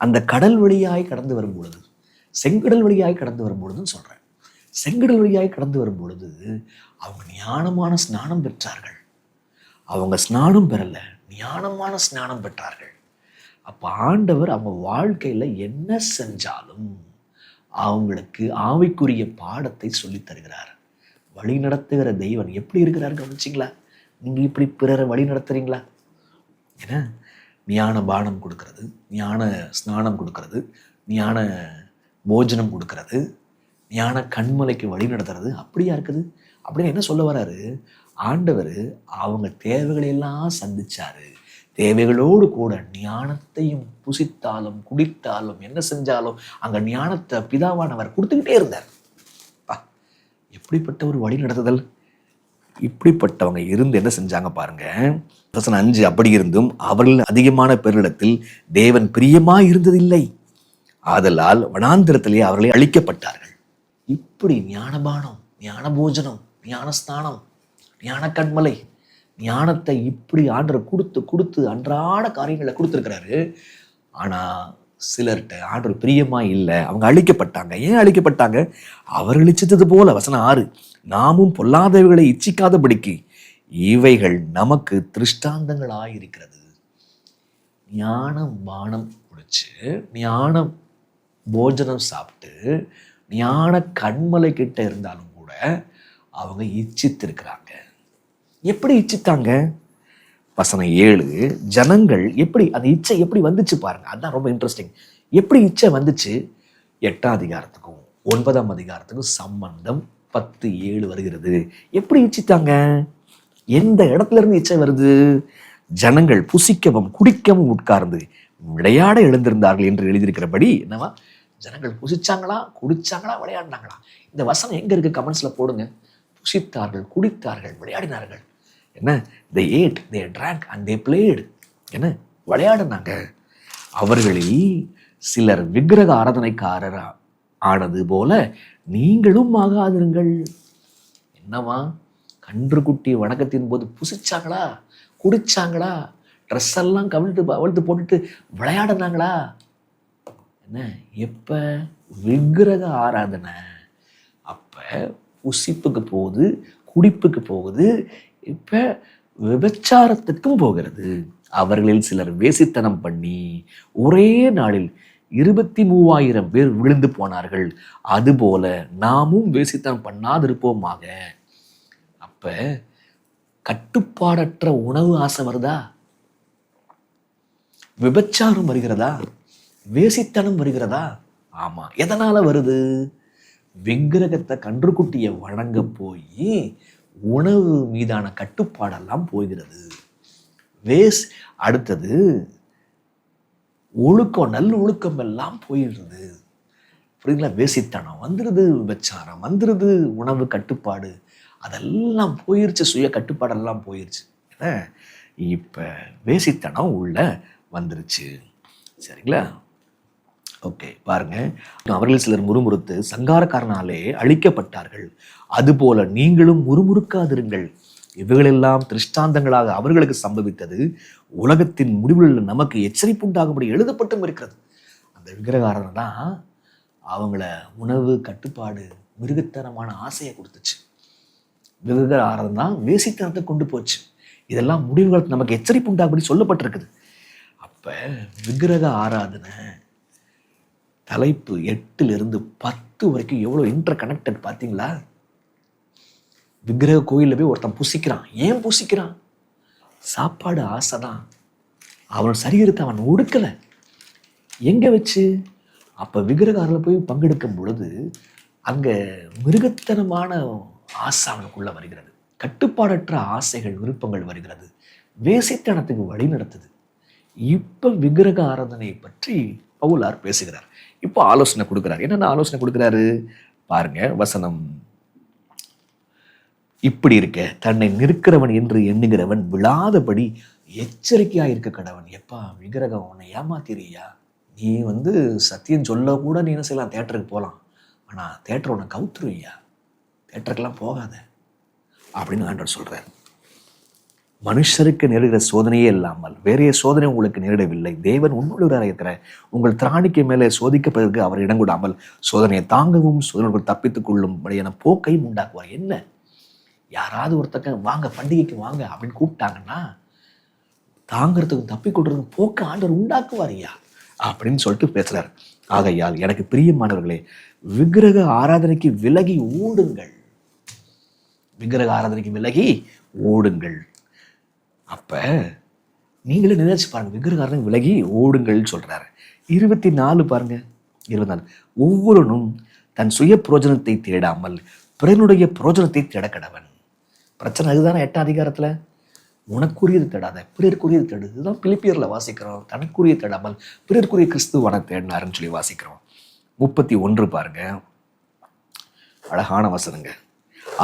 Speaker 1: அந்த கடல் வழியாய் கடந்து வரும் பொழுது, செங்கடல் வழியாய் கடந்து வரும் பொழுதுன்னு சொல்றேன். செங்கடல் வழியாய் கடந்து வரும் பொழுது அவங்க ஞானமான ஸ்நானம் பெற்றார்கள். அவங்க ஸ்நானம் பெறல, ஞானமான ஸ்நானம் பெற்றார்கள். அப்ப ஆண்டவர் அவங்க வாழ்க்கையில என்ன செஞ்சாலும் அவங்களுக்கு ஆவிக்குரிய பாடத்தை சொல்லி தருகிறார். வழி நடத்துகிற தெய்வன் எப்படி இருக்கிறார் கவனிச்சிங்களா? நீங்க இப்படி பிறரை வழி நடத்துறீங்களா? ஏன்னா ஞான பானம் கொடுக்கறது, ஞான ஸ்நானம் கொடுக்கறது, ஞான போஜனம் கொடுக்கறது, ஞான கண்மலைக்கு வழி நடத்துறது அப்படியா இருக்குது? அப்படின்னு என்ன சொல்ல வர்றாரு ஆண்டவர்? அவங்க தேவைகளை எல்லாம் சந்திச்சாரு. தேவைகளோடு கூட ஞானத்தையும் புசித்தாலும் குடித்தாலும் என்ன செஞ்சாலும் அங்க ஞானத்தை பிதாவானவர் கொடுத்துக்கிட்டே இருந்தார். எப்படிப்பட்ட ஒரு வழி நடத்துதல்! இப்படிப்பட்டவங்க இருந்து என்ன செஞ்சாங்க பாருங்க. வசனம் 5, அப்படி இருந்தும் அவர்கள் அதிகமான பேரிடத்தில் தேவன் பிரியமாய் இருந்ததில்லை, ஆதலால் வனாந்திரத்திலே அவர்களை அழிக்கப்பட்டார்கள். இப்படி ஞானபானம், ஞான போஜனம், ஞானஸ்தானம், ஞான கண்மலை, ஞானத்தை இப்படி ஆண்டவர் கொடுத்து கொடுத்து அன்றாட காரியங்களை கொடுத்துருக்கிறாரு. ஆனா சிலர்கிட்ட ஆண்டவர் பிரியமா இல்லை, அவங்க அழிக்கப்பட்டாங்க. ஏன் அழிக்கப்பட்டாங்க? அவர்கள் இச்சித்தது போல. வசனம் 6, நாமும் பொல்லாதவைகளை இச்சிக்காதபடிக்கு இவைகள் நமக்கு திருஷ்டாந்தங்களாயிருக்கிறது. ஞானம் பானம் குடிச்சு, ஞான போஜனம் சாப்பிட்டு, ஞான கண்மலை கிட்ட இருந்தாலும் கூட அவங்க இச்சித்திருக்கிறாங்க. எப்படி இச்சித்தாங்க? வசனம் 7, ஜனங்கள் எப்படி அந்த இச்சை எப்படி வந்துச்சு பாருங்க. அதுதான் ரொம்ப இன்ட்ரெஸ்டிங். எப்படி இச்சை வந்துச்சு? 8ஆம் அதிகாரத்துக்கும் 9ஆம் அதிகாரத்துக்கும் சம்பந்தம் 10:7 வருகிறது. எப்படி இச்சித்தாங்க? எந்த இடத்துல இருந்து இச்சை வருது? ஜனங்கள் புசிக்கவும் குடிக்கவும் உட்கார்ந்து விளையாட எழுந்திருந்தார்கள் என்று எழுதியிருக்கிறபடி என்னவா? ஜனங்கள் புசிச்சாங்களா, குடிச்சாங்களா, விளையாடினாங்களா? இந்த வசனம் எங்க இருக்கு? கமெண்ட்ஸ்ல போடுங்க. புசித்தார்கள், குடித்தார்கள், விளையாடினார்கள். என்ன? they ate, they drank and they played. என்ன? விளையாடினாங்க. அவர்களில் சிலர் விக்கிரக ஆராதனைக்காரர் ஆனது போல நீங்களும் ஆகாதிருங்கள். என்னவா? கன்றுக்குட்டி வணக்கத்தின் போது புசிச்சாங்களா, குடிச்சாங்களா, ட்ரெஸ் எல்லாம் கவிழ்த்து போட்டுட்டு விளையாடினாங்களா? என்ன? எப்ப? விக்கிரக ஆராதனை. அப்ப புசிப்புக்கு போகுது, குடிப்புக்கு போகுது, இப்ப விபச்சாரத்துக்கும் போகிறது. அவர்களில் சிலர் வேசித்தனம் பண்ணி ஒரே நாளில் 23,000 பேர் விழுந்து போனார்கள். அதுபோல நாமும் வேசித்தனம் பண்ணாதிருப்போமாக. அப்ப கட்டுப்பாடற்ற உணவு ஆசை வருதா? விபச்சாரம் வருகிறதா? வேசித்தனம் வருகிறதா? ஆமா. எதனால வருது? விக்கிரகத்தை கன்றுக்குட்டியை வணங்க போய் உணவு மீதான கட்டுப்பாடெல்லாம் போகிறது. அடுத்தது ஒழுக்கம், நல்ல ஒழுக்கம் எல்லாம் போயிடுறது. புரியுங்களா? வேசித்தனம் வந்துடுது, விபச்சாரம் வந்துடுது, உணவு கட்டுப்பாடு அதெல்லாம் போயிருச்சு, சுய கட்டுப்பாடெல்லாம் போயிருச்சு. ஏன்னா இப்ப வேசித்தனம் உள்ள வந்துருச்சு. சரிங்களா? ஓகே, பாருங்க. அவர்கள் சிலர் முறுமுறுத்து சங்காரக்காரனாலே அழிக்கப்பட்டார்கள். அதுபோல நீங்களும் முறுமுறுக்காதிருங்கள். இவைகளெல்லாம் திருஷ்டாந்தங்களாக அவர்களுக்கு சம்பவித்தது. உலகத்தின் முடிவில் நமக்கு எச்சரிப்பு உண்டாகும்படி எழுதப்பட்டும் இருக்கிறது. அந்த விக்கிரகாரனை தான் அவங்கள உணவு கட்டுப்பாடு, மிருகத்தனமான ஆசையை கொடுத்துச்சு. விக்கிரகாரன் தான் வேசித்தனத்தை கொண்டு போச்சு. இதெல்லாம் முடிவுகள் நமக்கு எச்சரிப்பு உண்டாகும்படி சொல்லப்பட்டிருக்குது. அப்ப விக்கிரக ஆராதனை தலைப்பு 8 to 10 வரைக்கும் எவ்வளோ இன்டர் கனெக்டட் பார்த்தீங்களா? விக்கிரக கோயிலில் போய் ஒருத்தன் புசிக்கிறான். ஏன் புசிக்கிறான்? சாப்பாடு ஆசை தான். அவன் சரீரத்தை அவன் ஒடுக்கலை. எங்கே வச்சு? அப்போ விக்கிரகாரில் போய் பங்கெடுக்கும் பொழுது அங்கே மிருகத்தனமான ஆசை அவனுக்குள்ள வருகிறது. கட்டுப்பாடற்ற ஆசைகள், விருப்பங்கள் வருகிறது. வேசித்தனத்துக்கு வழி நடத்துது. இப்போ விக்கிரக ஆராதனை பற்றி பவுலார் பேசுகிறார். இப்போ ஆலோசனை கொடுக்கிறார். என்னென்ன ஆலோசனை கொடுக்கிறாரு பாருங்க. வசனம் இப்படி இருக்க, தன்னை நிற்கிறவன் என்று எண்ணுகிறவன் விழாதபடி எச்சரிக்கையா இருக்க கடவன். எப்பா விக்கிரகம் உன்னை ஏமாத்திரியா? நீ சத்தியம் சொல்ல கூட நீ என்ன செய்யலாம்? தேட்டருக்கு போகலாம். ஆனா தேட்டர் உன்னை கவுத்துருவியா? தேட்டருக்கெல்லாம் போகாத அப்படின்னு ஆண்டவர் சொல்றாரு. மனுஷருக்கு நேரிடுகிற சோதனையே இல்லாமல் வேறைய சோதனை உங்களுக்கு நேரிடவில்லை. தேவன் உண்மையுள்ளவராக இருக்கிற உங்கள் திராணிக்கு மேலே சோதிக்கப்படுவதற்கு அவர் இடங்கூடாமல் சோதனையை தாங்கவும் சோதனைகள் தப்பித்துக் கொள்ளும்படியான போக்கையும் உண்டாக்குவார். என்ன? யாராவது ஒருத்தக்க வாங்க பண்டிகைக்கு வாங்க அப்படின்னு கூப்பிட்டாங்கன்னா தாங்கிறதுக்கும் தப்பி கொள்றதுக்கும் போக்க ஆண்டவர் உண்டாக்குவாரியா அப்படின்னு சொல்லிட்டு பேசுறாரு. ஆகையால் எனக்கு பிரியமானவர்களே, விக்கிரக ஆராதனைக்கு விலகி ஓடுங்கள். விக்கிரக ஆராதனைக்கு விலகி ஓடுங்கள். அப்ப நீங்களே நினைச்சு பாருங்க, விக்கிரக ஆராதனை விலகி ஓடுங்கள் சொல்றாரு. 24 பாருங்க. 24 ஒவ்வொருவனும் தன் சுய புரோஜனத்தை தேடாமல் பிறனுடைய புரோஜனத்தை தேடக்கடவன். பிரச்சனை அதுதானே 8ஆம் அதிகாரத்துல. உனக்குரியது தேடாத, பிறருக்குரியது தேடு. இதுதான் பிலிப்பியர்ல வாசிக்கிறோம். தனக்குரிய தேடாமல் பிறருக்குரிய கிறிஸ்துவனை தேடினாருன்னு சொல்லி வாசிக்கிறோம். 31 பாருங்க, அழகான வசனங்க.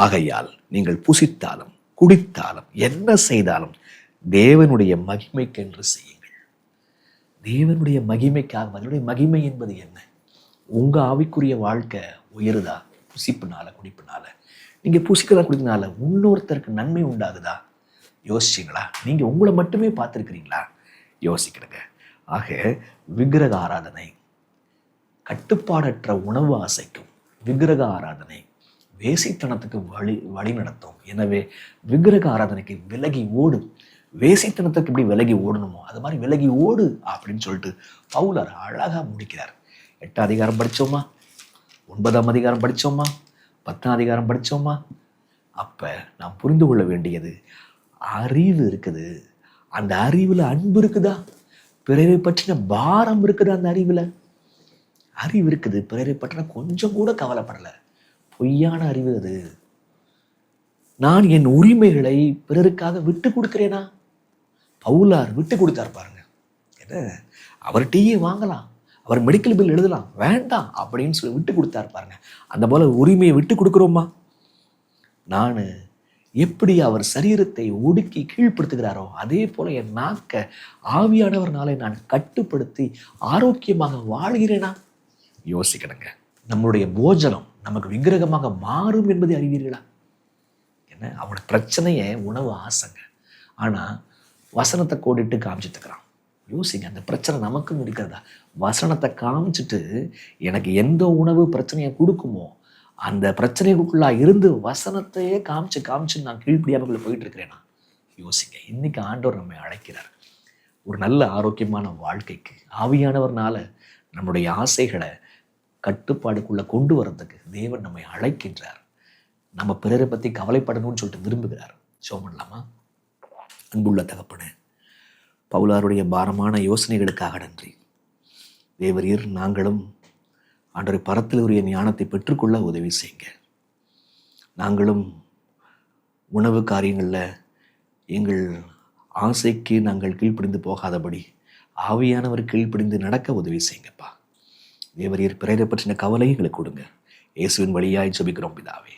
Speaker 1: ஆகையால் நீங்கள் புசித்தாலும் குடித்தாலும் என்ன செய்தாலும் தேவனுடைய மகிமைக்கென்று செய்யுங்கள். தேவனுடைய மகிமைக்காக. அதனுடைய மகிமை என்பது என்ன? உங்க ஆவிக்குரிய வாழ்க்கை உயருதா? புசிப்புனால குடிப்புனால? நீங்க புசிக்கிறதா குடிக்கிறதுனால இன்னொருத்தருக்கு நன்மை உண்டாகுதா? யோசிச்சிங்களா? நீங்க உங்களை மட்டுமே பார்த்துருக்கிறீங்களா? யோசிக்கிறங்க. ஆக விக்கிரக ஆராதனை கட்டுப்பாடற்ற உணவு ஆசைக்கும், விக்கிரக ஆராதனை வேசித்தனத்துக்கு வழி நடத்தும். எனவே விக்கிரக ஆராதனைக்கு விலகி ஓடு. வேசித்தனத்துக்கு எப்படி விலகி ஓடணுமோ அது மாதிரி விலகி ஓடு அப்படின்னு சொல்லிட்டு பவுலர் அழகா முடிக்கிறார். 8ஆம் அதிகாரம் படிச்சோமா? 9ஆம் அதிகாரம் படிச்சோமா? 10ஆம் அதிகாரம் படிச்சோமா? அப்ப நாம் புரிந்து கொள்ள வேண்டியது, அறிவு இருக்குது. அந்த அறிவுல அன்பு இருக்குதா? பிறரை பற்றின பாரம் இருக்குதா? அந்த அறிவு இருக்குது. பிறரை பற்றின கொஞ்சம் கூட கவலைப்படல. பொய்யான அறிவு அது. நான் என் உரிமைகளை பிறருக்காக விட்டு கொடுக்கிறேனா? பவுலார் விட்டு கொடுத்தார் பாருங்க. என்ன, அவர் டீயை வாங்கலாம், அவர் மெடிக்கல் பில் எழுதலாம், வேண்டாம் அப்படின்னு சொல்லி விட்டு கொடுத்தார் பாருங்க. அந்த போல உரிமையை விட்டு கொடுக்குறோமா? நான் எப்படி அவர் சரீரத்தை ஒடுக்கி கீழ்ப்படுத்துகிறாரோ அதே போல என் நாக்க ஆவியானவர்னாலே நான் கட்டுப்படுத்தி ஆரோக்கியமாக வாழ்கிறேனா? யோசிக்கணுங்க. நம்மளுடைய போஜனம் நமக்கு விக்கிரகமாக மாறும் என்பதை அறிவீர்களா? என்ன, அவனோட பிரச்சனையே உணவு ஆசைங்க. ஆனால் வசனத்தை கோடிட்டு காமிச்சிட்டுக்கிறான். யோசிங்க, அந்த பிரச்சனை நமக்கு முடிக்கிறதா? வசனத்தை காமிச்சிட்டு எனக்கு எந்த உணவு பிரச்சனையை கொடுக்குமோ அந்த பிரச்சனைக்குள்ளா இருந்து வசனத்தையே காமிச்சு நான் கீழ்ப்படியாமக்குள்ள போயிட்டு இருக்கிறேன்னா? யோசிங்க. இன்னைக்கு ஆண்டவர் நம்மை அழைக்கிறார் ஒரு நல்ல ஆரோக்கியமான வாழ்க்கைக்கு. ஆவியானவர்னால நம்முடைய ஆசைகளை கட்டுப்பாடுக்குள்ள கொண்டு வரதுக்கு தேவன் நம்மை அழைக்கின்றார். நம்ம பிறரை பற்றி கவலைப்படணும்னு சொல்லிட்டு விரும்புகிறார். ஷோ பண்ணலாமா? அன்புள்ள தகப்பனே, பவுலாருடைய பாரமான யோசனைகளுக்காக நன்றி. தேவரீர், நாங்களும் ஆண்டவரை பரத்தில் உரிய ஞானத்தை பெற்றுக்கொள்ள உதவி செய்யுங்க. நாங்களும் உணவு காரியங்களில் எங்கள் ஆசைக்கு நாங்கள் கீழ்ப்படிந்து போகாதபடி ஆவியானவர் கீழ்ப்படிந்து நடக்க உதவி செய்யுங்கப்பா. தேவரீர், பிறரை பற்றின கவலை எங்களுக்கு கொடுங்க. இயேசுவின் வழியாய் ஜெபிக்கிறோம் பிதாவே.